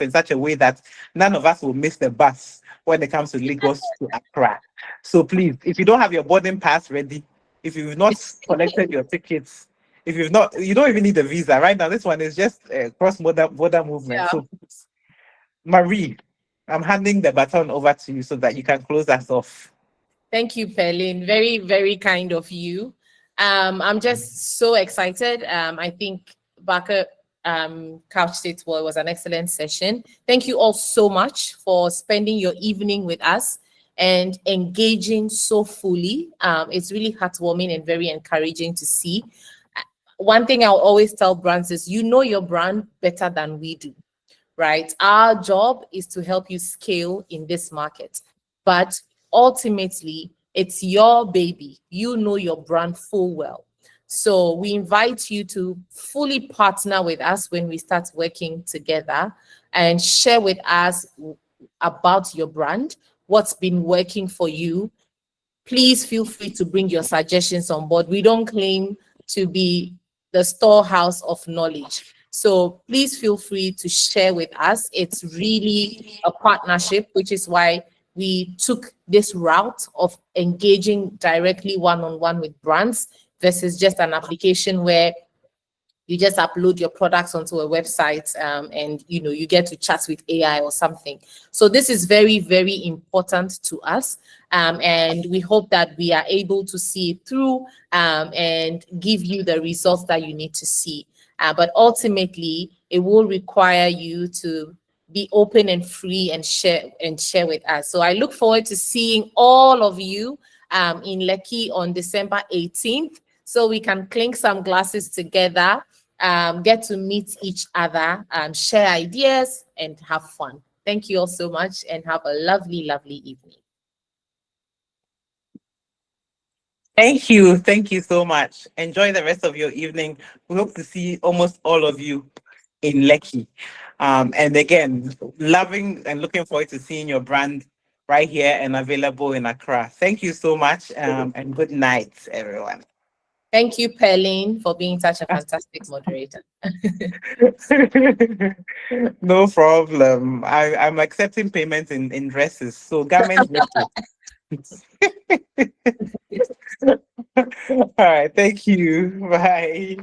in such a way that none of us will miss the bus when it comes to Lagos to Accra. So please, if you don't have your boarding pass ready, if you've not collected your tickets, if you've not, you don't even need a visa right now. This one is just a border movement. Yeah. So, please, Marie, I'm handing the baton over to you so that you can close us off. Thank you, Perlin. Very, very kind of you. I'm just so excited. I think Baka couched it well. It was an excellent session. Thank you all so much for spending your evening with us and engaging so fully. It's really heartwarming and very encouraging to see. One thing I'll always tell brands is, you know your brand better than we do, right? Our job is to help you scale in this market, but ultimately it's your baby. You know your brand full well. So we invite you to fully partner with us when we start working together and share with us about your brand, what's been working for you. Please feel free to bring your suggestions on board. We don't claim to be the storehouse of knowledge. So please feel free to share with us. It's really a partnership, which is why we took this route of engaging directly one-on-one with brands versus just an application where you just upload your products onto a website and you get to chat with AI or something. So this is very, very important to us. And we hope that we are able to see it through and give you the results that you need to see. But ultimately, it will require you to be open and free and share with us. So I look forward to seeing all of you in Lekki on December 18th, so we can clink some glasses together, get to meet each other, share ideas, and have fun. Thank you all so much, and have a lovely, lovely evening. Thank you. Thank you so much. Enjoy the rest of your evening. We hope to see almost all of you in Lekki. And again, loving and looking forward to seeing your brand right here and available in Accra. Thank you so much, and good night, everyone. Thank you, Perlin, for being such a fantastic moderator. No problem. I'm accepting payments in dresses, so garments. All right. Thank you. Bye.